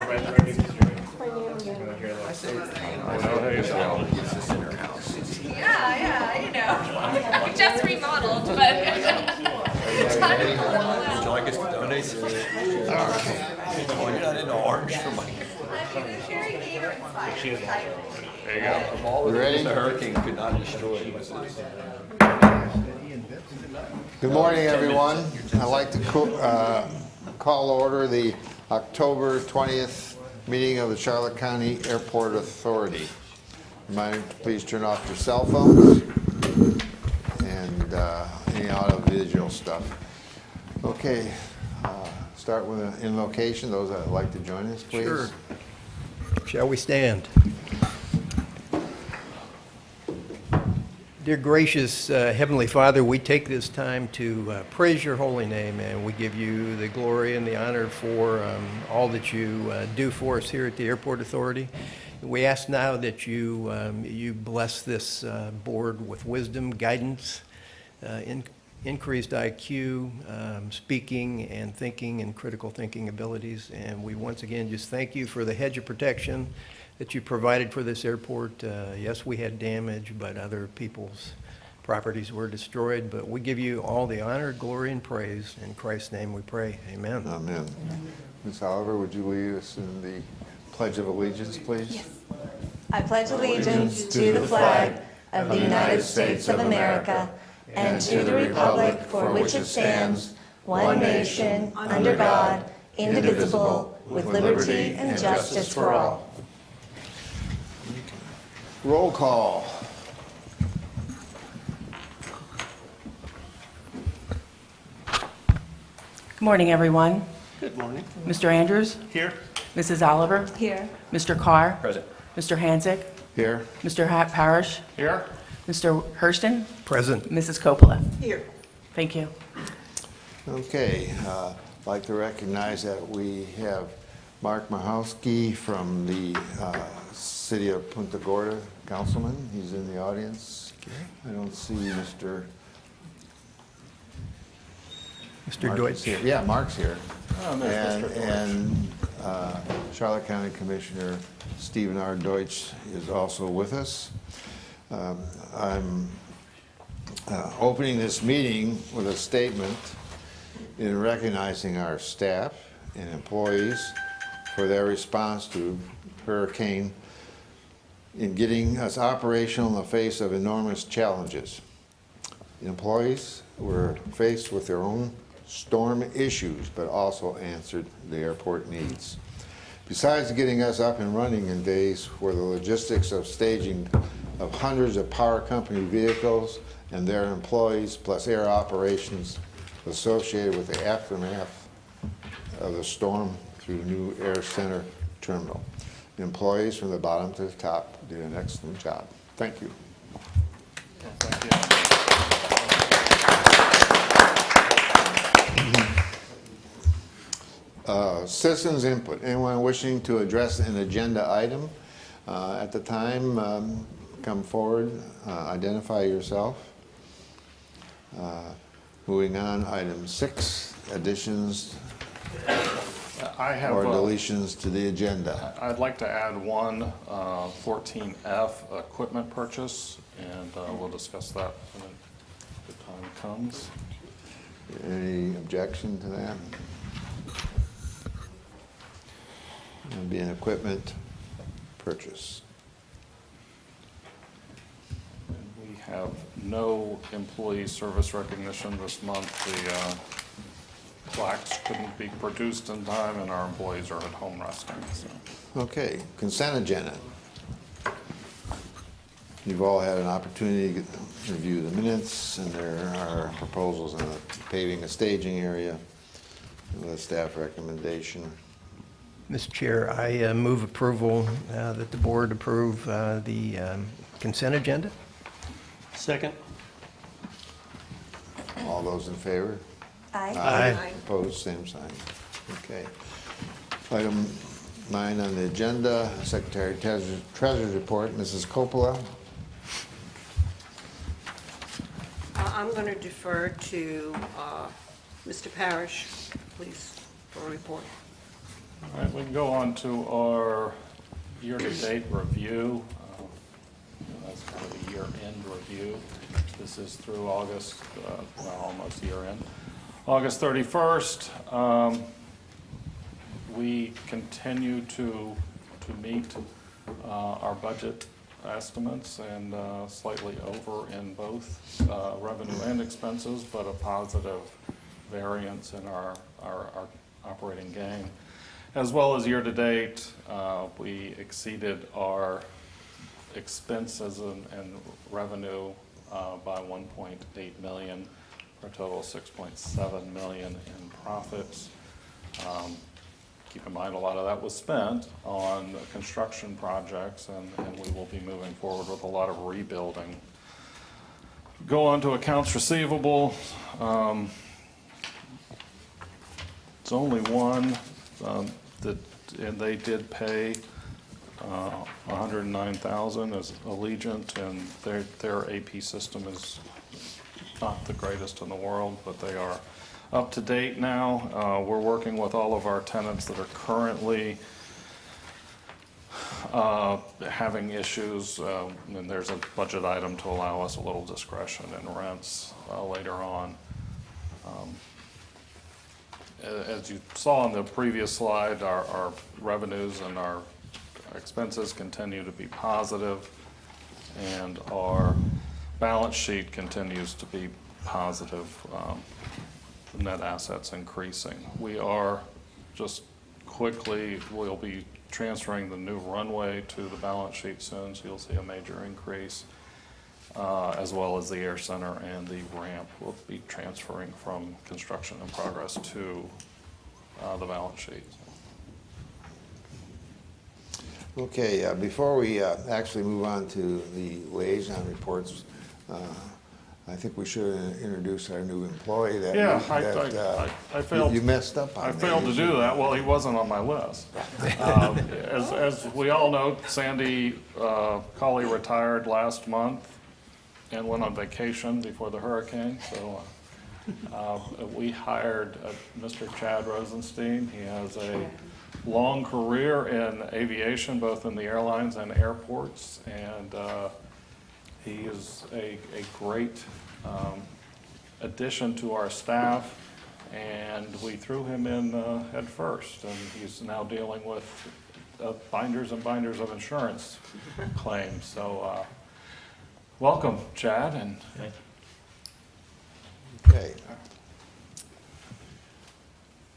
I say, it's just in her house. Yeah, you know. We just remodeled, but Would you like us to donate some? Oh, you're not into orange for my... There you go. Of all the things the hurricane could not destroy, it was this. Good morning, everyone. I'd like to call order the October 20th meeting of the Charlotte County Airport Authority. Reminder to please turn off your cell phones and any audio-visual stuff. Okay, start with an invocation. Those that would like to join us, please. Sure. Shall we stand? Dear gracious Heavenly Father, we take this time to praise your holy name, and we give you the glory and the honor for all that you do for us here at the Airport Authority. We ask now that you bless this board with wisdom, guidance, increased IQ, speaking and thinking and critical thinking abilities. And we once again just thank you for the hedge of protection that you provided for this airport. Yes, we had damage, but other people's properties were destroyed. But we give you all the honor, glory, and praise. In Christ's name we pray. Amen. Amen. Ms. Oliver, would you lead us in the Pledge of Allegiance, please? Yes. I pledge allegiance to the flag of the United States of America and to the republic for which it stands, one nation, under God, indivisible, with liberty and justice for all. Roll call. Good morning, everyone. Good morning. Mr. Andrews, Here? Mrs. Oliver, Here. Mr. Carr, Present. Mr. Hansick, Here. Mr. Parrish, Here? Mr. Hurston, Present. Mrs. Coppola. Here. Thank you. Okay, I'd like to recognize that we have Mark Mahowski from the City of Punta Gorda, councilman. He's in the audience. I don't see Mr. Mark Deutsch. is here. Yeah, Mark's here. Oh, there's Mr. Deutsch. And Charlotte County Commissioner Stephen R. Deutsch is also with us. I'm opening this meeting with a statement in recognizing our staff and employees for their response to Hurricane in getting us operational in the face of enormous challenges. The employees were faced with their own storm issues, but also answered the airport needs. Besides getting us up and running in days where the logistics of staging of hundreds of power company vehicles and their employees, plus air operations associated with the aftermath of the storm through New Air Center Terminal. The employees from the bottom to the top did an excellent job. Thank you. Thank you. Citizens input. Anyone wishing to address an agenda item at the time, come forward, identify yourself. Moving on, item 6, additions I have, or deletions to the agenda. I'd like to add one 14F equipment purchase, and we'll discuss that when the time comes. Any objection to that? It'll be an equipment purchase. We have no employee service recognition this month. The plaques couldn't be produced in time, and our employees are at home resting. So. Okay, consent agenda. You've all had an opportunity to review the minutes, and there are proposals on the paving and staging area with a staff recommendation. Mr. Chair, I move approval that the board approve the consent agenda. Second. All those in favor? Aye. Aye. Opposed, same sign. Okay. Item 9 on the agenda, Secretary Treasurer's report. Mrs. Coppola. I'm going to defer to Mr. Parrish, please, for a report. All right, we can go on to our year-to-date review. That's kind of a year-end review. This is through August, well, almost year-end. August 31st. We continue to meet our budget estimates and slightly over in both revenue and expenses, but a positive variance in our operating gain. As well as year-to-date, we exceeded our expenses and revenue by 1.8 million, for a total of 6.7 million in profits. Keep in mind, a lot of that was spent on construction projects, and we will be moving forward with a lot of rebuilding. Go on to accounts receivable. It's only one and they did pay $109,000 as Allegiant, and their AP system is not the greatest in the world, but they are up to date now. We're working with all of our tenants that are currently having issues, and there's a budget item to allow us a little discretion in rents later on. As you saw on the previous slide, our revenues and our expenses continue to be positive, and our balance sheet continues to be positive. Net assets increasing. We are just quickly, we'll be transferring the new runway to the balance sheet soon, so you'll see a major increase, as well as the air center and the ramp will be transferring from construction in progress to the balance sheet. Okay, before we actually move on to the liaison reports, I think we should introduce our new employee that, I failed. You messed up on. I failed to do that. Well, he wasn't on my list. As we all know, Sandy Colley retired last month and went on vacation before the hurricane. So we hired Mr. Chad Rosenstein. He has a long career in aviation, both in the airlines and airports, and he is a great addition to our staff, and we threw him in head first, and he's now dealing with binders and binders of insurance claims. So welcome, Chad. And okay.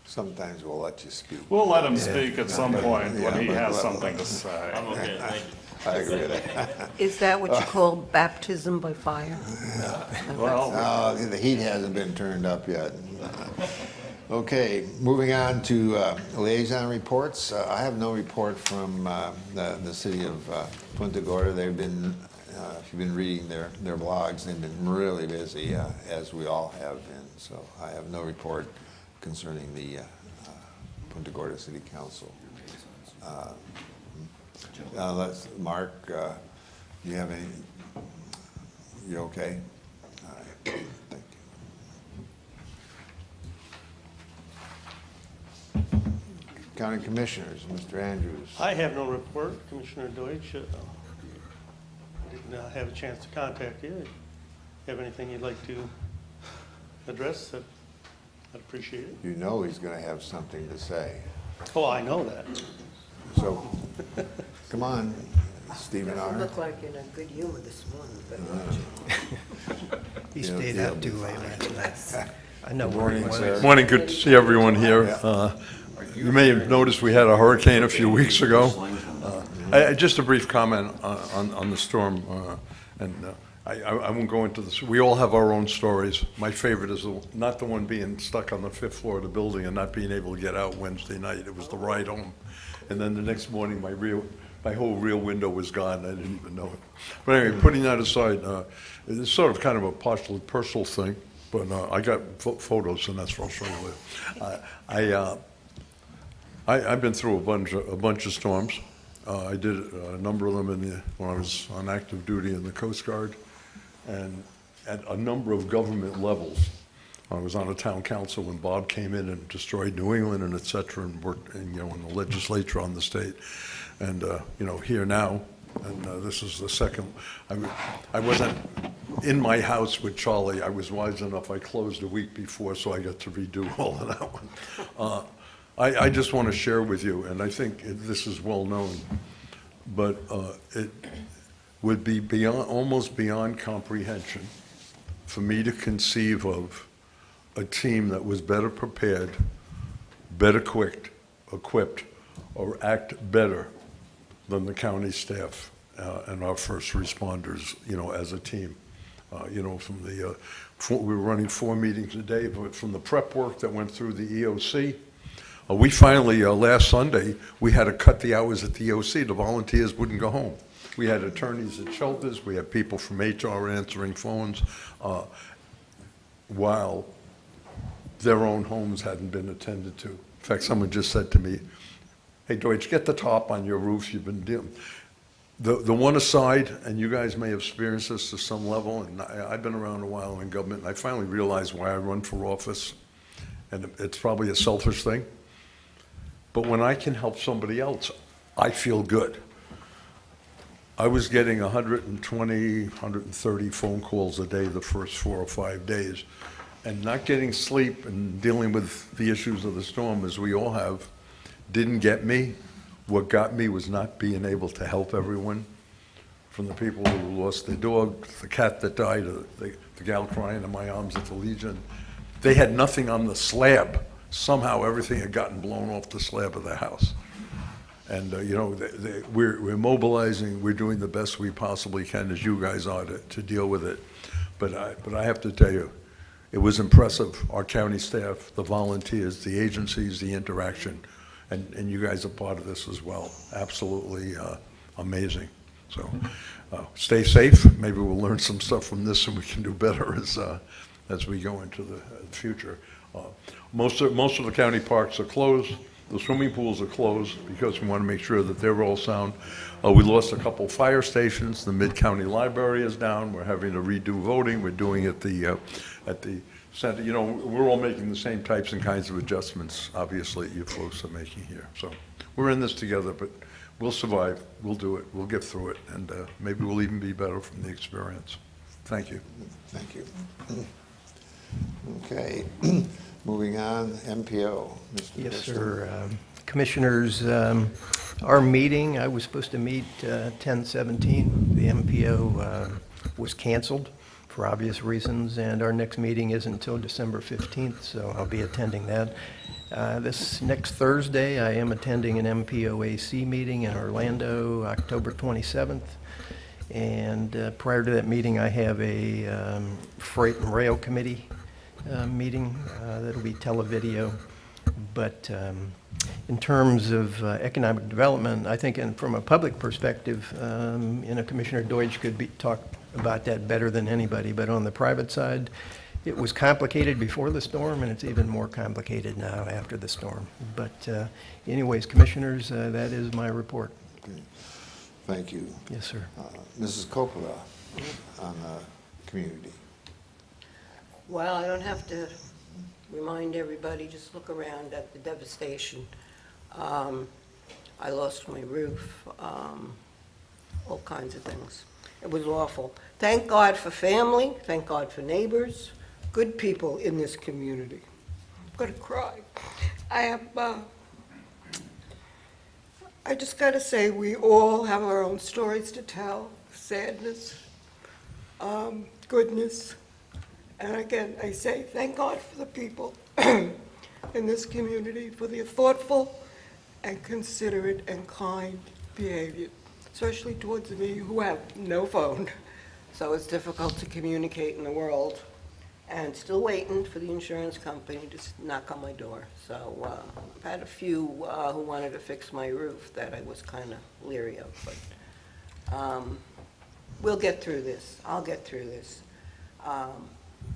Sometimes we'll let you speak. we'll let him speak at some point when he has something to say. I'm okay, thank you. I agree with that. Is that what you call baptism by fire? Well, The heat hasn't been turned up yet. Okay, moving on to liaison reports. I have no report from the city of Punta Gorda. They've been, if you've been reading their blogs, they've been really busy, as we all have been. So I have no report concerning the Punta Gorda City Council. Mark, do you have any? You okay? All right, thank you. County Commissioners, Mr. Andrews. I have no report, Commissioner Deutsch. I didn't have a chance to contact you. Have anything you'd like to address? I'd appreciate it. You know he's going to have something to say. Oh, I know that. So, come on, Stephen R. Look like in a good humor this morning, but He stayed out too late last night. I know. Good morning, sir. Morning, good to see everyone here. You may have noticed we had a hurricane a few weeks ago. Just a brief comment on the storm, I won't go into this. We all have our own stories. My favorite is not the one being stuck on the 5th floor of the building and not being able to get out Wednesday night. It was the ride home. And then the next morning, my whole rear window was gone. I didn't even know it. But anyway, putting that aside, it's sort of kind of a partially personal thing, but I got photos, and that's what I'll show you later. I've been through a bunch of storms. I did a number of them when I was on active duty in the Coast Guard, and at a number of government levels. I was on a town council when Bob came in and destroyed New England and et cetera, and worked, in the legislature on the state. And, here now, and this is the second, I wasn't in my house with Charlie. I was wise enough, I closed a week before, so I got to redo all of that one. I just want to share with you, and I think this is well known, but it would be almost beyond comprehension for me to conceive of a team that was better prepared, better equipped, or act better than the county staff and our first responders, as a team. We were running 4 meetings a day, but from the prep work that went through the EOC, we finally, last Sunday, we had to cut the hours at the EOC. The volunteers wouldn't go home. We had attorneys at shelters, we had people from HR answering phones, while their own homes hadn't been attended to. In fact, someone just said to me, "Hey, Deutsch, get the top on your roof. You've been dim." The one aside, and you guys may have experienced this to some level, and I've been around a while in government, and I finally realized why I run for office, and it's probably a selfish thing, but when I can help somebody else, I feel good. I was getting 120, 130 phone calls a day the first 4 or 5 days, and not getting sleep and dealing with the issues of the storm, as we all have, didn't get me. What got me was not being able to help everyone, from the people who lost their dog, the cat that died, the gal crying in my arms at the Legion. They had nothing on the slab. Somehow everything had gotten blown off the slab of the house. And, we're mobilizing, we're doing the best we possibly can, as you guys are, to deal with it. But I have to tell you, it was impressive, our county staff, the volunteers, the agencies, the interaction, and you guys are part of this as well. Absolutely amazing. So stay safe. Maybe we'll learn some stuff from this and we can do better as we go into the future. Most of the county parks are closed. The swimming pools are closed because we want to make sure that they're all sound. We lost a couple fire stations. The Mid-County Library is down. We're having to redo voting. We're doing it at the center. We're all making the same types and kinds of adjustments, obviously, you folks are making here. So we're in this together, but we'll survive. We'll do it. We'll get through it, and maybe we'll even be better from the experience. Thank you. Thank you. Okay. Moving on, MPO, Mr. Yes, Christian. sir. Commissioners, our meeting, I was supposed to meet 10/17. The MPO was canceled for obvious reasons, and our next meeting isn't until December 15th, so I'll be attending that. This next Thursday, I am attending an MPOAC meeting in Orlando, October 27th. And prior to that meeting, I have a Freight and Rail Committee meeting that'll be televideo. But in terms of economic development, I think from a public perspective, Commissioner Deutsch could talk about that better than anybody. But on the private side, it was complicated before the storm, and it's even more complicated now after the storm. But anyways, Commissioners, that is my report. Okay. Thank you. Yes, sir. Mrs. Coppola on the community. Well, I don't have to remind everybody, just look around at the devastation. I lost my roof, all kinds of things. It was awful. Thank God for family, thank God for neighbors, good people in this community. I'm gonna cry. I just gotta say, we all have our own stories to tell, sadness, goodness. And again, I say thank God for the people in this community, for their thoughtful and considerate and kind behavior, especially towards me who have no phone. So it's difficult to communicate in the world. And still waiting for the insurance company to knock on my door. So I've had a few who wanted to fix my roof that I was kind of leery of. But we'll get through this. I'll get through this.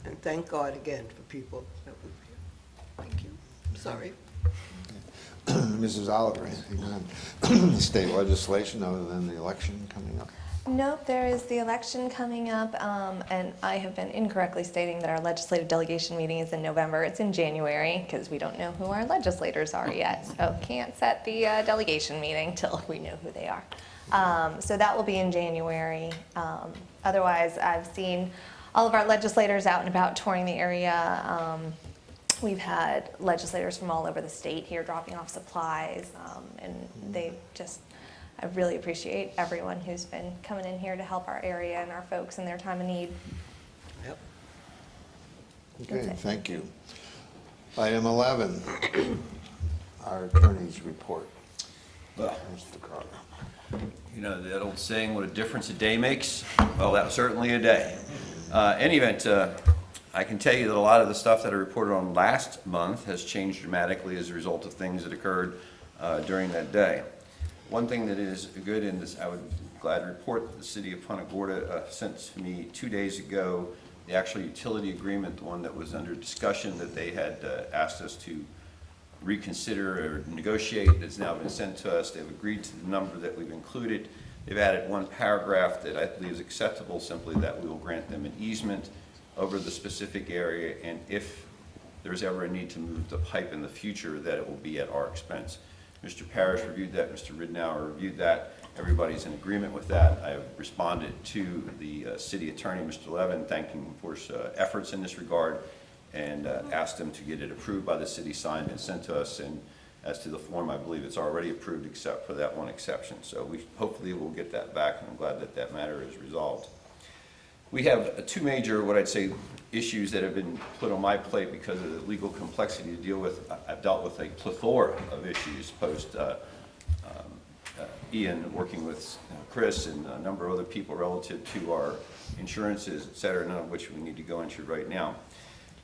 And thank God again for people that were here. Thank you. I'm sorry. Mrs. Oliver, anything on state legislation other than the election coming up? Nope, there is the election coming up, and I have been incorrectly stating that our legislative delegation meeting is in November. It's in January, because we don't know who our legislators are yet, so can't set the delegation meeting till we know who they are. So that will be in January. Otherwise, I've seen all of our legislators out and about touring the area. We've had legislators from all over the state here dropping off supplies, and they just, I really appreciate everyone who's been coming in here to help our area and our folks in their time of need. Okay, That's it. thank you. Item 11, our attorney's report. Well, Mr. Carter. you know, that old saying, what a difference a day makes? Well, that was certainly a day. Any event, I can tell you that a lot of the stuff that I reported on last month has changed dramatically as a result of things that occurred during that day. One thing that is good in this, I would glad to report that the city of Punta Gorda sent to me 2 days ago the actual utility agreement, the one that was under discussion that they had asked us to reconsider or negotiate. That's now been sent to us. They've agreed to the number that we've included. They've added one paragraph that I believe is acceptable, simply that we will grant them an easement over the specific area, and if there's ever a need to move the pipe in the future, that it will be at our expense. Mr. Parrish reviewed that, Mr. Ridnour reviewed that. Everybody's in agreement with that. I have responded to the city attorney, Mr. Levin, thanking him for his efforts in this regard, and asked him to get it approved by the city, signed and sent to us. And as to the form, I believe it's already approved except for that one exception. So we hopefully will get that back, and I'm glad that that matter is resolved. We have two major, what I'd say, issues that have been put on my plate because of the legal complexity to deal with. I've dealt with a plethora of issues post Ian, working with Chris and a number of other people relative to our insurances, et cetera, none of which we need to go into right now.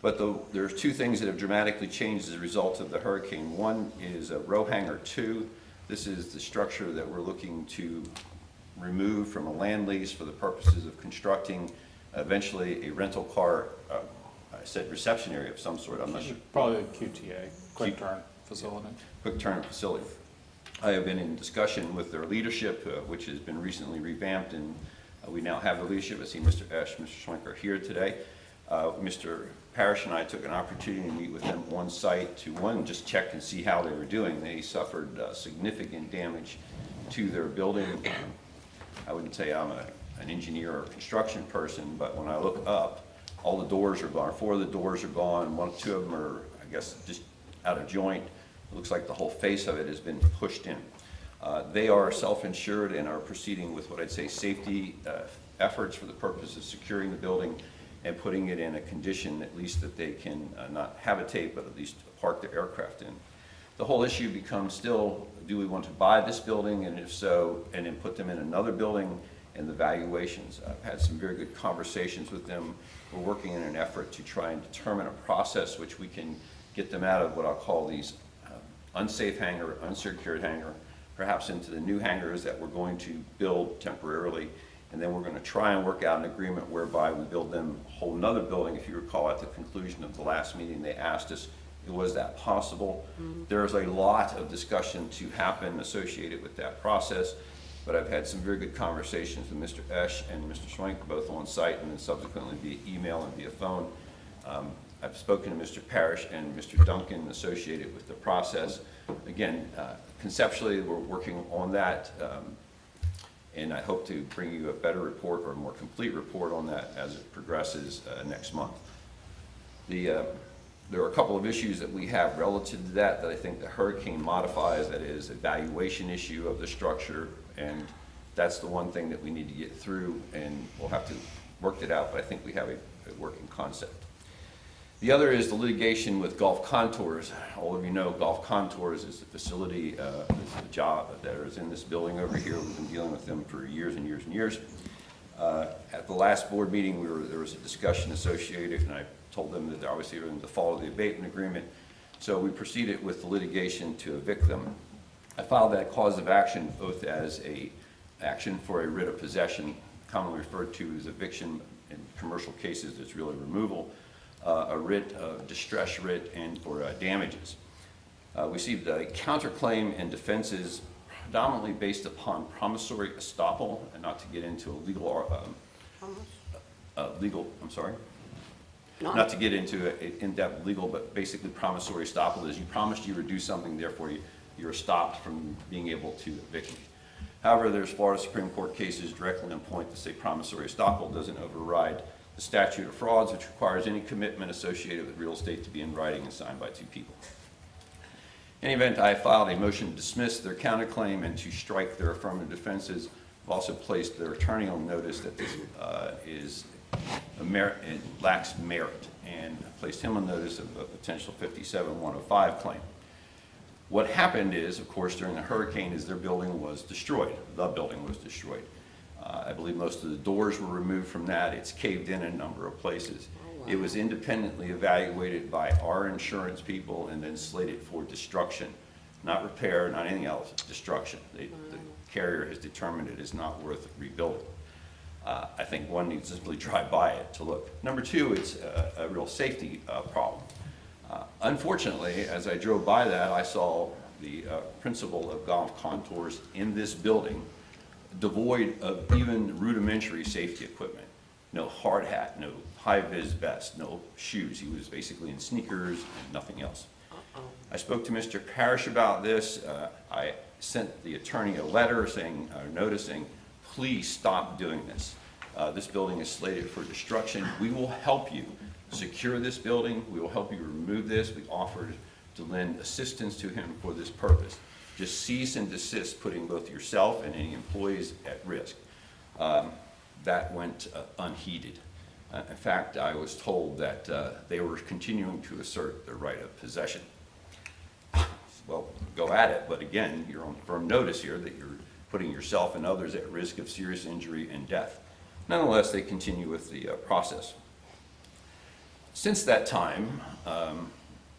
But there's two things that have dramatically changed as a result of the hurricane. One is row hanger 2. This is the structure that we're looking to remove from a land lease for the purposes of constructing eventually a rental car, I said reception area of some sort, I'm not sure. Probably a QTA, quick turn facility. Quick turn facility. I have been in discussion with their leadership, which has been recently revamped, and we now have the leadership. I see Mr. Esch, Mr. Schwenk are here today. Mr. Parrish and I took an opportunity to meet with them on site to, one, just check and see how they were doing. They suffered significant damage to their building. I wouldn't say I'm an engineer or construction person, but when I look up, all the doors are gone. 4 of the doors are gone. 2 of them are, I guess, just out of joint. It looks like the whole face of it has been pushed in. They are self-insured and are proceeding with what I'd say safety efforts for the purpose of securing the building and putting it in a condition at least that they can not habitate, but at least park their aircraft in. The whole issue becomes still, do we want to buy this building, and if so, and then put them in another building, and the valuations. I've had some very good conversations with them. We're working in an effort to try and determine a process which we can get them out of what I'll call these unsafe hangar, unsecured hangar, perhaps into the new hangars that we're going to build temporarily, and then we're going to try and work out an agreement whereby we build them a whole nother building. If you recall, at the conclusion of the last meeting, they asked us, was that possible? There's a lot of discussion to happen associated with that process, but I've had some very good conversations with Mr. Esch and Mr. Schwenk, both on site and then subsequently via email and via phone. I've spoken to Mr. Parrish and Mr. Duncan associated with the process. Again, conceptually, we're working on that, and I hope to bring you a better report or a more complete report on that as it progresses next month. There are a couple of issues that we have relative to that I think the hurricane modifies. That is a valuation issue of the structure, and that's the one thing that we need to get through, and we'll have to work it out, but I think we have a working concept. The other is the litigation with Gulf Contours. All of you know Gulf Contours is the facility, is the job that is in this building over here. We've been dealing with them for years and years and years. At the last board meeting, there was a discussion associated, and I told them that obviously they were going to follow the abatement agreement. So we proceeded with the litigation to evict them. I filed that cause of action both as a action for a writ of possession, commonly referred to as eviction. In commercial cases, it's really removal. A writ, distress writ, and for damages. We received a counterclaim and defenses predominantly based upon promissory estoppel, and not to get into a not to get into in-depth legal, but basically promissory estoppel is you promised you would do something, therefore you're stopped from being able to evict me. However, there's Florida Supreme Court cases directly on point that say promissory estoppel doesn't override the statute of frauds, which requires any commitment associated with real estate to be in writing and signed by two people. In any event, I filed a motion to dismiss their counterclaim and to strike their affirmative defenses. I've also placed their attorney on notice that this it lacks merit, and placed him on notice of a potential 57-105 claim. What happened is, of course, during the hurricane, is their building was destroyed. The building was destroyed. I believe most of the doors were removed from that. It's caved in a number of places. It was independently evaluated by our insurance people and then slated for destruction, not repair, not anything else, destruction. The carrier has determined it is not worth rebuilding. I think one needs to simply drive by it to look. Number two, it's a real safety problem. Unfortunately, as I drove by that, I saw the principal of golf contours in this building devoid of even rudimentary safety equipment. No hard hat, no high-vis vest, no shoes. He was basically in sneakers and nothing else. I spoke to Mr. Parrish about this. I sent the attorney a letter saying, noticing, please stop doing this. This building is slated for destruction. We will help you secure this building. We will help you remove this. We offered to lend assistance to him for this purpose. Just cease and desist putting both yourself and any employees at risk. That went unheeded. In fact, I was told that they were continuing to assert their right of possession. Well, go at it, but again, you're on firm notice here that you're putting yourself and others at risk of serious injury and death. Nonetheless, they continue with the process. Since that time,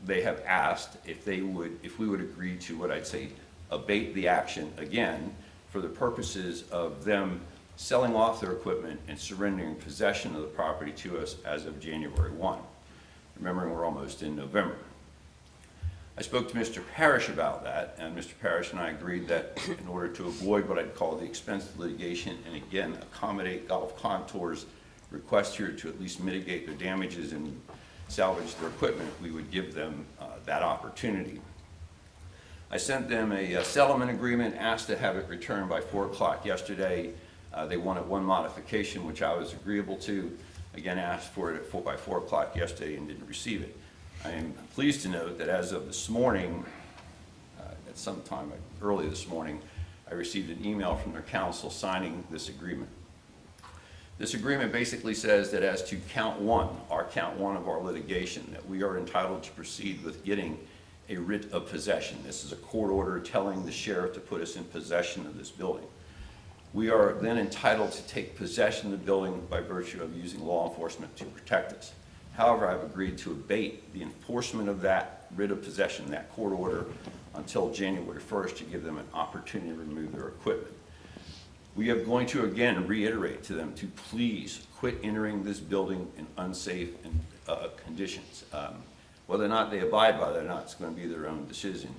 they have asked if we would agree to what I'd say abate the action again for the purposes of them selling off their equipment and surrendering possession of the property to us as of January 1. Remembering we're almost in November. I spoke to Mr. Parrish about that, and Mr. Parrish and I agreed that in order to avoid what I'd call the expensive litigation and again accommodate Golf Contour's request here to at least mitigate their damages and salvage their equipment, we would give them that opportunity. I sent them a settlement agreement, asked to have it returned by 4 o'clock yesterday. They wanted one modification, which I was agreeable to. Again, asked for it by 4 o'clock yesterday and didn't receive it. I am pleased to note that as of this morning, at some time early this morning, I received an email from their counsel signing this agreement. This agreement basically says that as to count one of our litigation, that we are entitled to proceed with getting a writ of possession. This is a court order telling the sheriff to put us in possession of this building. We are then entitled to take possession of the building by virtue of using law enforcement to protect us. However, I've agreed to abate the enforcement of that writ of possession, that court order, until January 1st to give them an opportunity to remove their equipment. We are going to again reiterate to them to please quit entering this building in unsafe conditions. Whether or not they abide by that or not, it's going to be their own decision.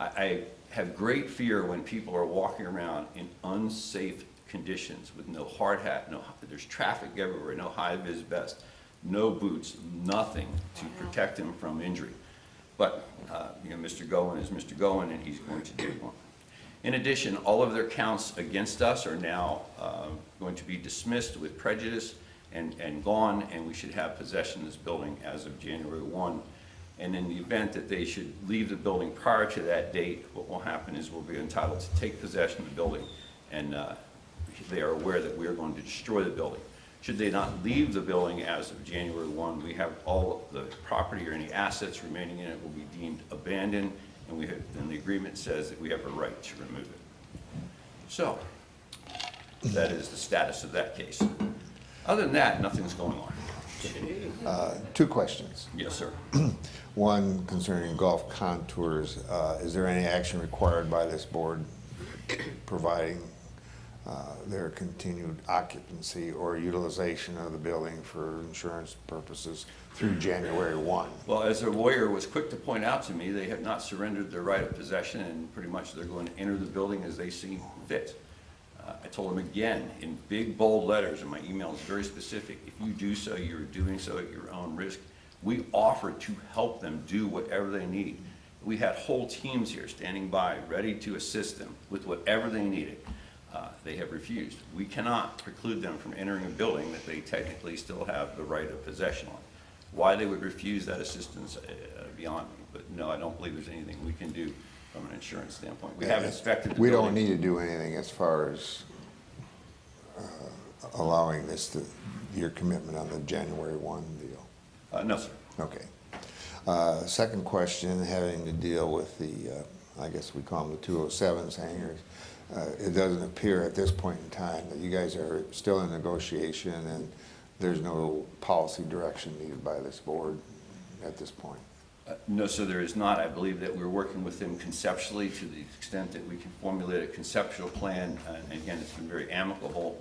I have great fear when people are walking around in unsafe conditions with no hard hat, there's traffic everywhere, no high-vis vest, no boots, nothing to protect them from injury. But Mr. Goen is Mr. Goen, and he's going to do one. In addition, all of their counts against us are now going to be dismissed with prejudice and gone, and we should have possession of this building as of January 1. And in the event that they should leave the building prior to that date, what will happen is we'll be entitled to take possession of the building, and they are aware that we are going to destroy the building. Should they not leave the building as of January 1, we have all of the property or any assets remaining in it will be deemed abandoned, and the agreement says that we have a right to remove it. So, that is the status of that case. Other than that, nothing's going on. 2 questions. Yes, sir. One concerning Golf Contours. Is there any action required by this board providing their continued occupancy or utilization of the building for insurance purposes through January 1. Well, as their lawyer was quick to point out to me, they have not surrendered their right of possession, and pretty much they're going to enter the building as they see fit. I told them again, in big, bold letters, and my email is very specific, if you do so, you're doing so at your own risk. We offered to help them do whatever they need. We had whole teams here standing by, ready to assist them with whatever they needed. They have refused. We cannot preclude them from entering a building that they technically still have the right of possession on. Why they would refuse that assistance, beyond me. But no, I don't believe there's anything we can do from an insurance standpoint. We have inspected the We building. don't need to do anything as far as allowing this to, your commitment on the January 1 deal. No, sir. Okay. Second question having to deal with the, I guess we call them the 207s hangers. It doesn't appear at this point in time that you guys are still in negotiation and there's no policy direction needed by this board at this point. No, sir, there is not. I believe that we're working with them conceptually to the extent that we can formulate a conceptual plan. And again, it's been very amicable.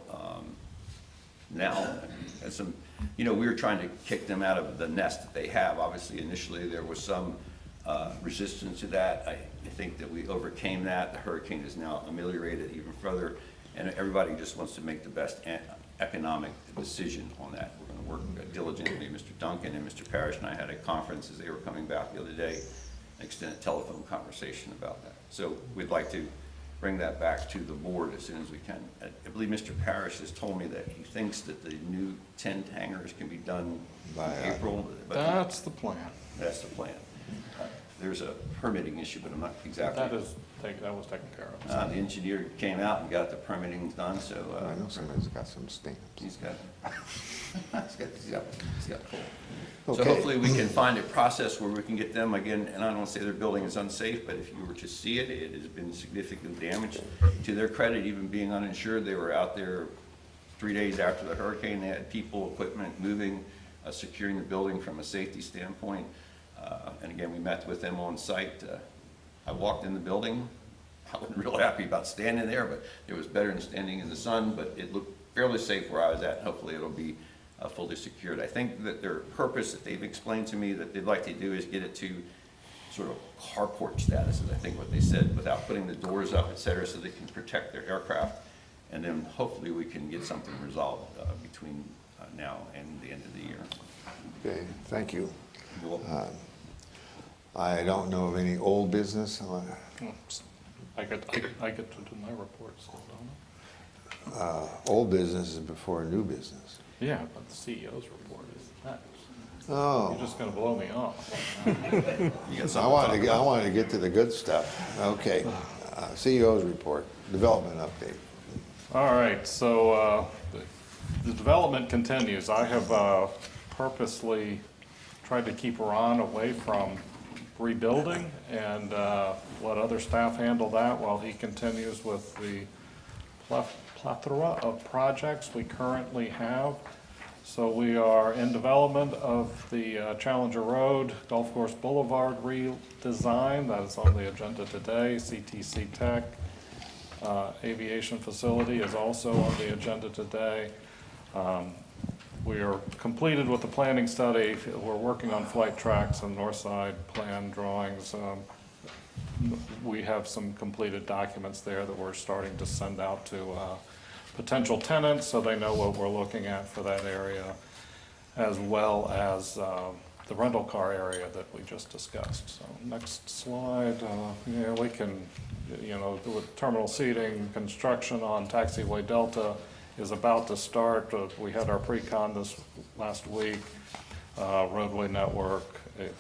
Now, and some, we were trying to kick them out of the nest that they have. Obviously, initially, there was some resistance to that. I think that we overcame that. The hurricane is now ameliorated even further, and everybody just wants to make the best economic decision on that. We're going to work diligently. Mr. Duncan and Mr. Parrish and I had a conference as they were coming back the other day, an extended telephone conversation about that. So we'd like to bring that back to the board as soon as we can. I believe Mr. Parrish has told me that he thinks that the new tent hangers can be done by April. But That's the plan. that's the plan. There's a permitting issue, but I'm not exactly. That was taken care of. The engineer came out and got the permitting done, so. I know somebody's got some stamps. He's got pull. So Okay. hopefully we can find a process where we can get them again, and I don't want to say their building is unsafe, but if you were to see it, it has been significant damage. To their credit, even being uninsured, they were out there 3 days after the hurricane. They had people, equipment moving, securing the building from a safety standpoint. And again, we met with them on site. I walked in the building. I wasn't real happy about standing there, but it was better than standing in the sun, but it looked fairly safe where I was at. Hopefully it'll be fully secured. I think that their purpose that they've explained to me that they'd like to do is get it to sort of carport status, is I think what they said, without putting the doors up, et cetera, so they can protect their aircraft. And then hopefully we can get something resolved between now and the end of the year. Okay, thank you. You're welcome. I don't know of any old business. I get to do my reports, don't Old business is before new business. I? Yeah, but the CEO's report is next. Oh. You're just gonna blow me off. You got I something wanted to get to the good stuff. Okay. CEO's report, development update. All right, so the development continues. I have purposely tried to keep Ron away from rebuilding and let other staff handle that while he continues with the plethora of projects we currently have. So we are in development of the Challenger Road Golf Course Boulevard redesign. That is on the agenda today. CTC Tech Aviation Facility is also on the agenda today. We are completed with the planning study. We're working on flight tracks and north side plan drawings. We have some completed documents there that we're starting to send out to potential tenants so they know what we're looking at for that area, as well as the rental car area that we just discussed. So next slide, yeah, we can, with terminal seating, construction on Taxiway Delta is about to start. We had our pre-con this last week, roadway network,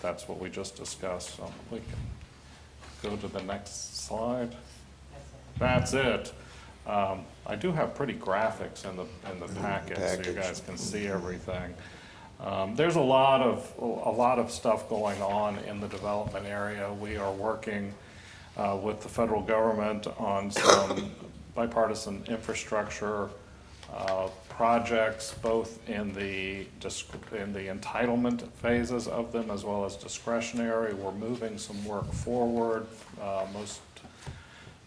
that's what we just discussed. So we can go to the next slide. That's it. I do have pretty graphics in the packet, so you guys can see everything. There's a lot of stuff going on in the development area. We are working with the federal government on some bipartisan infrastructure projects, both in the entitlement phases of them as well as discretionary. We're moving some work forward. Most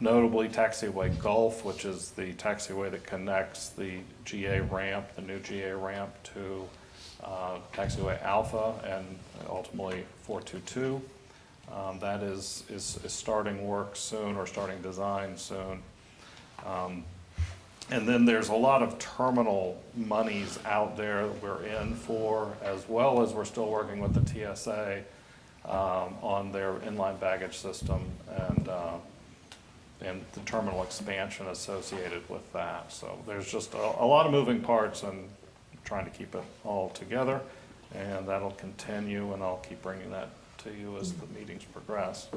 Notably, taxiway Gulf, which is the taxiway that connects the GA ramp, the new GA ramp, to taxiway Alpha and ultimately 422. That is starting work soon, or starting design soon. And then there's a lot of terminal monies out there that we're in for, as well as we're still working with the TSA on their inline baggage system and the terminal expansion associated with that. So there's just a lot of moving parts, and trying to keep it all together, and that'll continue, and I'll keep bringing that to you as the meetings progress.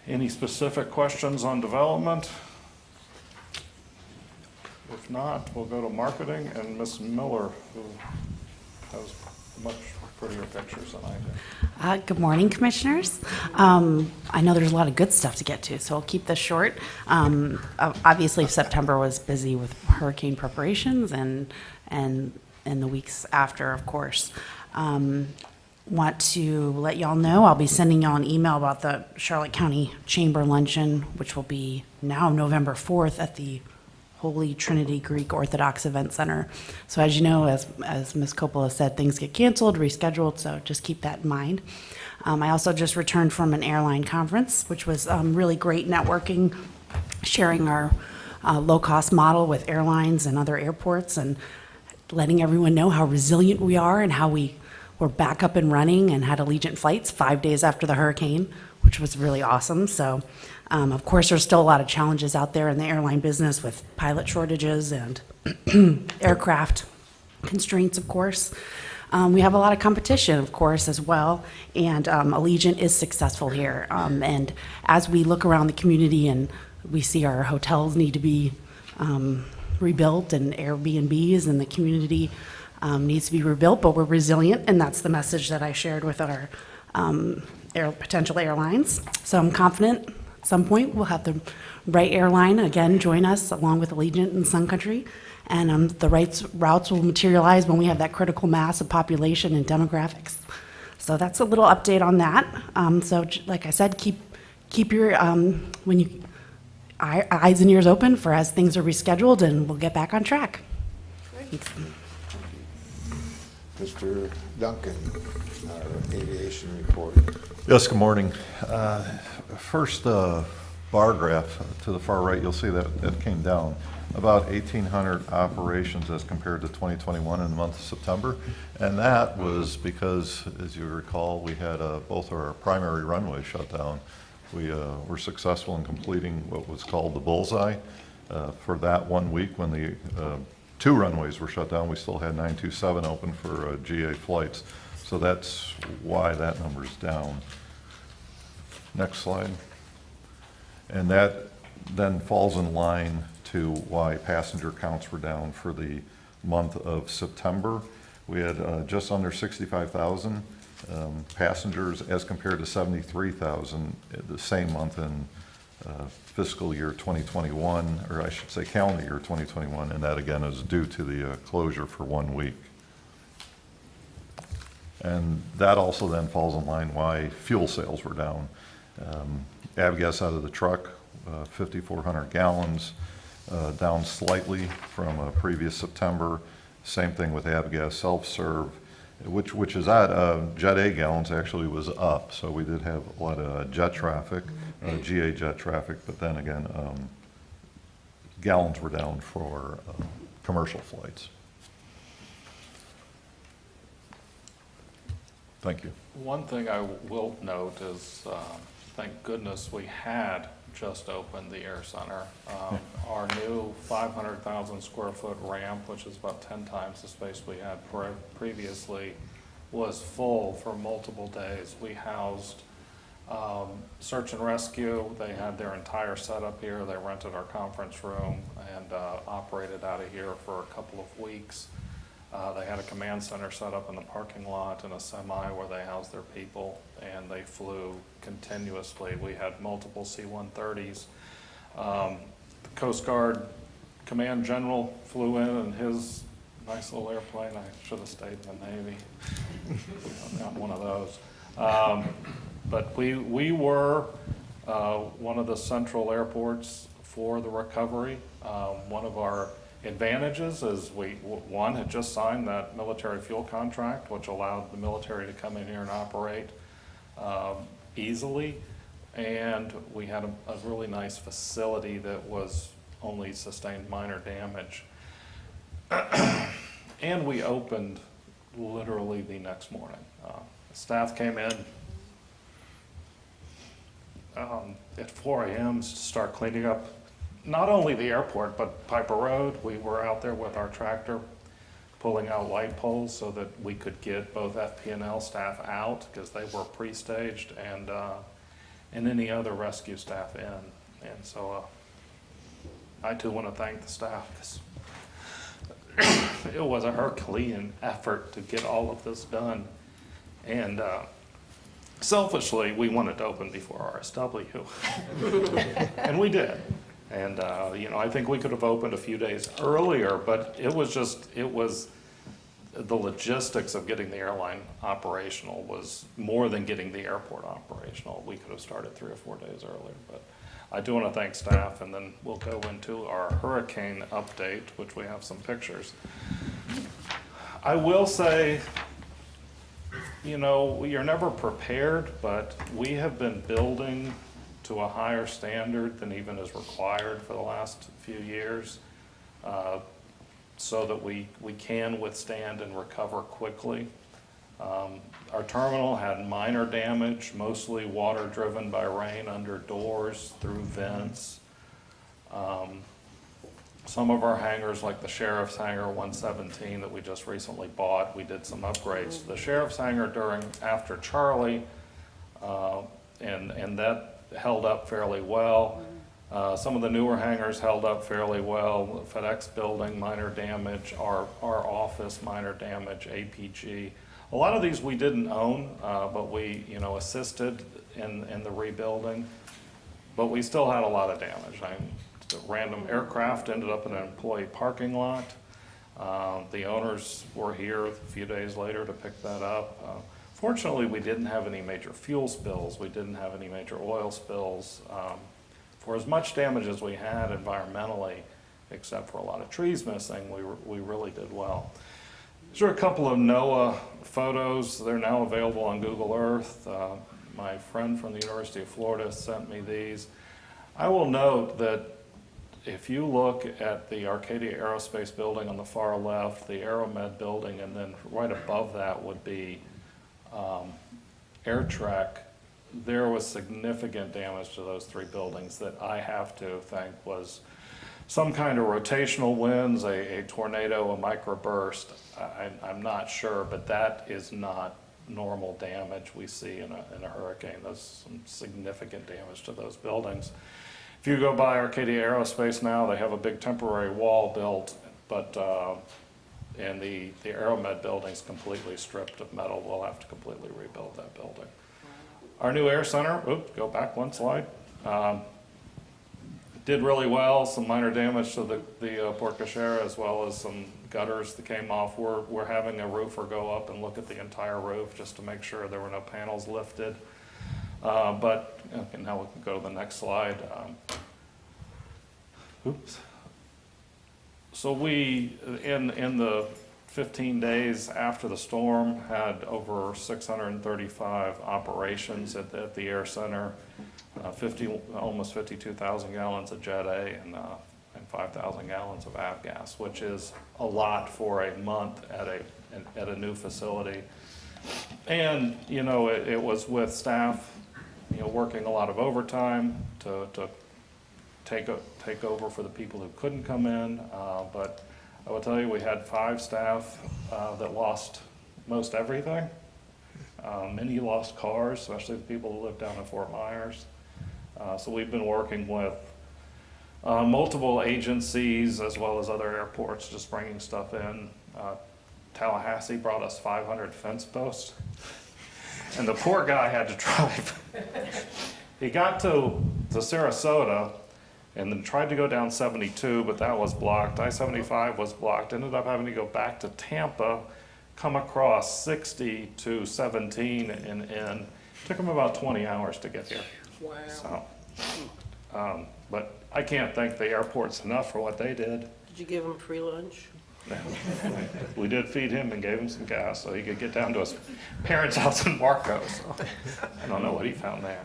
Any specific questions on development? If not, we'll go to marketing, and Ms. Miller, who has much prettier pictures than I do. Good morning, Commissioners. I know there's a lot of good stuff to get to, so I'll keep this short. Obviously, September was busy with hurricane preparations and the weeks after, of course. Want to let y'all know I'll be sending y'all an email about the Charlotte County Chamber Luncheon, which will be now November 4th at the Holy Trinity Greek Orthodox Event Center. So as you know, as Ms. Coppola said, things get canceled, rescheduled, so just keep that in mind. I also just returned from an airline conference, which was really great networking, sharing our low-cost model with airlines and other airports, and letting everyone know how resilient we are and how we were back up and running and had Allegiant flights 5 days after the hurricane, which was really awesome. So, of course, there's still a lot of challenges out there in the airline business with pilot shortages and aircraft constraints, of course. We have a lot of competition, of course, as well, and Allegiant is successful here. And as we look around the community and we see our hotels need to be rebuilt, and Airbnbs, and the community needs to be rebuilt, but we're resilient, and that's the message that I shared with our potential airlines. So I'm confident at some point we'll have the right airline again join us, along with Allegiant and Sun Country, and the right routes will materialize when we have that critical mass of population and demographics. So that's a little update on that. So like I said, keep your eyes and ears open for as things are rescheduled, and we'll get back on track. Thanks. Mr. Duncan, our aviation report. Yes, good morning. First bar graph to the far right, you'll see that it came down about 1,800 operations as compared to 2021 in the month of September. And that was because, as you recall, we had both our primary runways shut down. We were successful in completing what was called the bullseye. For that 1 week when the two runways were shut down, we still had 927 open for GA flights. So that's why that number's down. Next slide. And that then falls in line to why passenger counts were down for the month of September. We had just under 65,000 passengers as compared to 73,000 the same month in fiscal year 2021, or I should say calendar year 2021, and that again is due to the closure for 1 week. And that also then falls in line why fuel sales were down. Avgas out of the truck, 5,400 gallons, down slightly from previous September. Same thing with Avgas self-serve, which is at Jet A gallons actually was up. So we did have a lot of jet traffic, GA jet traffic, but then again, gallons were down for commercial flights. Thank you. One thing I will note is, thank goodness we had just opened the Air Center. Our new 500,000 square foot ramp, which is about 10 times the space we had previously, was full for multiple days. We housed search and rescue. They had their entire setup here. They rented our conference room and operated out of here for a couple of weeks. They had a command center set up in the parking lot and a semi where they housed their people, and they flew continuously. We had multiple C-130s. The Coast Guard Command General flew in his nice little airplane. I should have stayed in the Navy. Not one of those. But we were one of the central airports for the recovery. One of our advantages is one, had just signed that military fuel contract, which allowed the military to come in here and operate easily. And we had a really nice facility that was only sustained minor damage. And we opened literally the next morning. Staff came in at 4 a.m. to start cleaning up not only the airport, but Piper Road. We were out there with our tractor pulling out light poles so that we could get both FP&L staff out because they were pre-staged and any other rescue staff in. And so I too want to thank the staff because it was a Herculean effort to get all of this done. And selfishly, we wanted to open before RSW. And we did. And, I think we could have opened a few days earlier, but it was the logistics of getting the airline operational was more than getting the airport operational. We could have started 3 or 4 days earlier, but I do want to thank staff, and then we'll go into our hurricane update, which we have some pictures. I will say, you're never prepared, but we have been building to a higher standard than even is required for the last few years, so that we can withstand and recover quickly. Our terminal had minor damage, mostly water driven by rain under doors, through vents. Some of our hangars, like the Sheriff's Hangar 117 that we just recently bought, we did some upgrades to the Sheriff's Hangar after Charlie, and that held up fairly well. Some of the newer hangars held up fairly well. The FedEx building, minor damage. Our office, minor damage. APG. A lot of these we didn't own, but we assisted in the rebuilding. But we still had a lot of damage. The random aircraft ended up in an employee parking lot. The owners were here a few days later to pick that up. Fortunately, we didn't have any major fuel spills. We didn't have any major oil spills. For as much damage as we had environmentally, except for a lot of trees missing, we really did well. These are a couple of NOAA photos. They're now available on Google Earth. My friend from the University of Florida sent me these. I will note that if you look at the Arcadia Aerospace building on the far left, the Aeromed building, and then right above that would be AirTrack, there was significant damage to those 3 buildings that I have to think was some kind of rotational winds, a tornado, a microburst. I'm not sure, but that is not normal damage we see in a hurricane. There's some significant damage to those buildings. If you go by Arcadia Aerospace now, they have a big temporary wall built, but and the Aeromed building's completely stripped of metal. We'll have to completely rebuild that building. Our new air center, go back one slide, did really well. Some minor damage to the Port Cochere, as well as some gutters that came off. We're having a roofer go up and look at the entire roof just to make sure there were no panels lifted. But okay, now we can go to the next slide. So we, in the 15 days after the storm, had over 635 operations at the Air Center, almost 52,000 gallons of Jet A and 5,000 gallons of avgas, which is a lot for a month at a new facility. And it was with staff working a lot of overtime to take over for the people who couldn't come in, but I will tell you, we had 5 staff that lost most everything. Many lost cars, especially the people who live down in Fort Myers. So we've been working with multiple agencies as well as other airports, just bringing stuff in. Tallahassee brought us 500 fence posts, and the poor guy had to drive. He got to Sarasota and then tried to go down 72, but that was blocked. I-75 was blocked. Ended up having to go back to Tampa, come across 60 to 17 and in. Took him about 20 hours to get here. Wow. So But I can't thank the airports enough for what they did. Did you give him free lunch? We did feed him and gave him some gas so he could get down to his parents' house in Marco. So I don't know what he found there.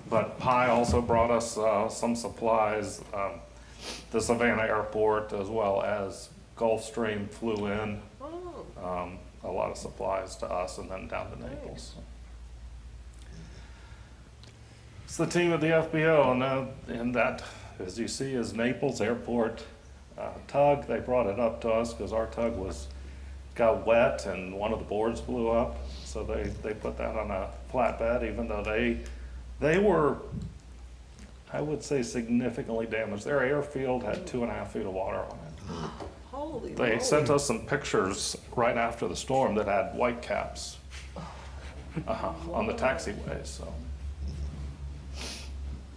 But Pi also brought us some supplies. The Savannah Airport, as well as Gulfstream, flew in a lot of supplies to us and then down to Naples. It's the team at the FBO, and that, as you see, is Naples Airport tug. They brought it up to us because our tug got wet and one of the boards blew up. So they put that on a flatbed, even though they were, I would say, significantly damaged. Their airfield had 2.5 feet of water on it. Holy They moly. sent us some pictures right after the storm that had white caps on the taxiways. So.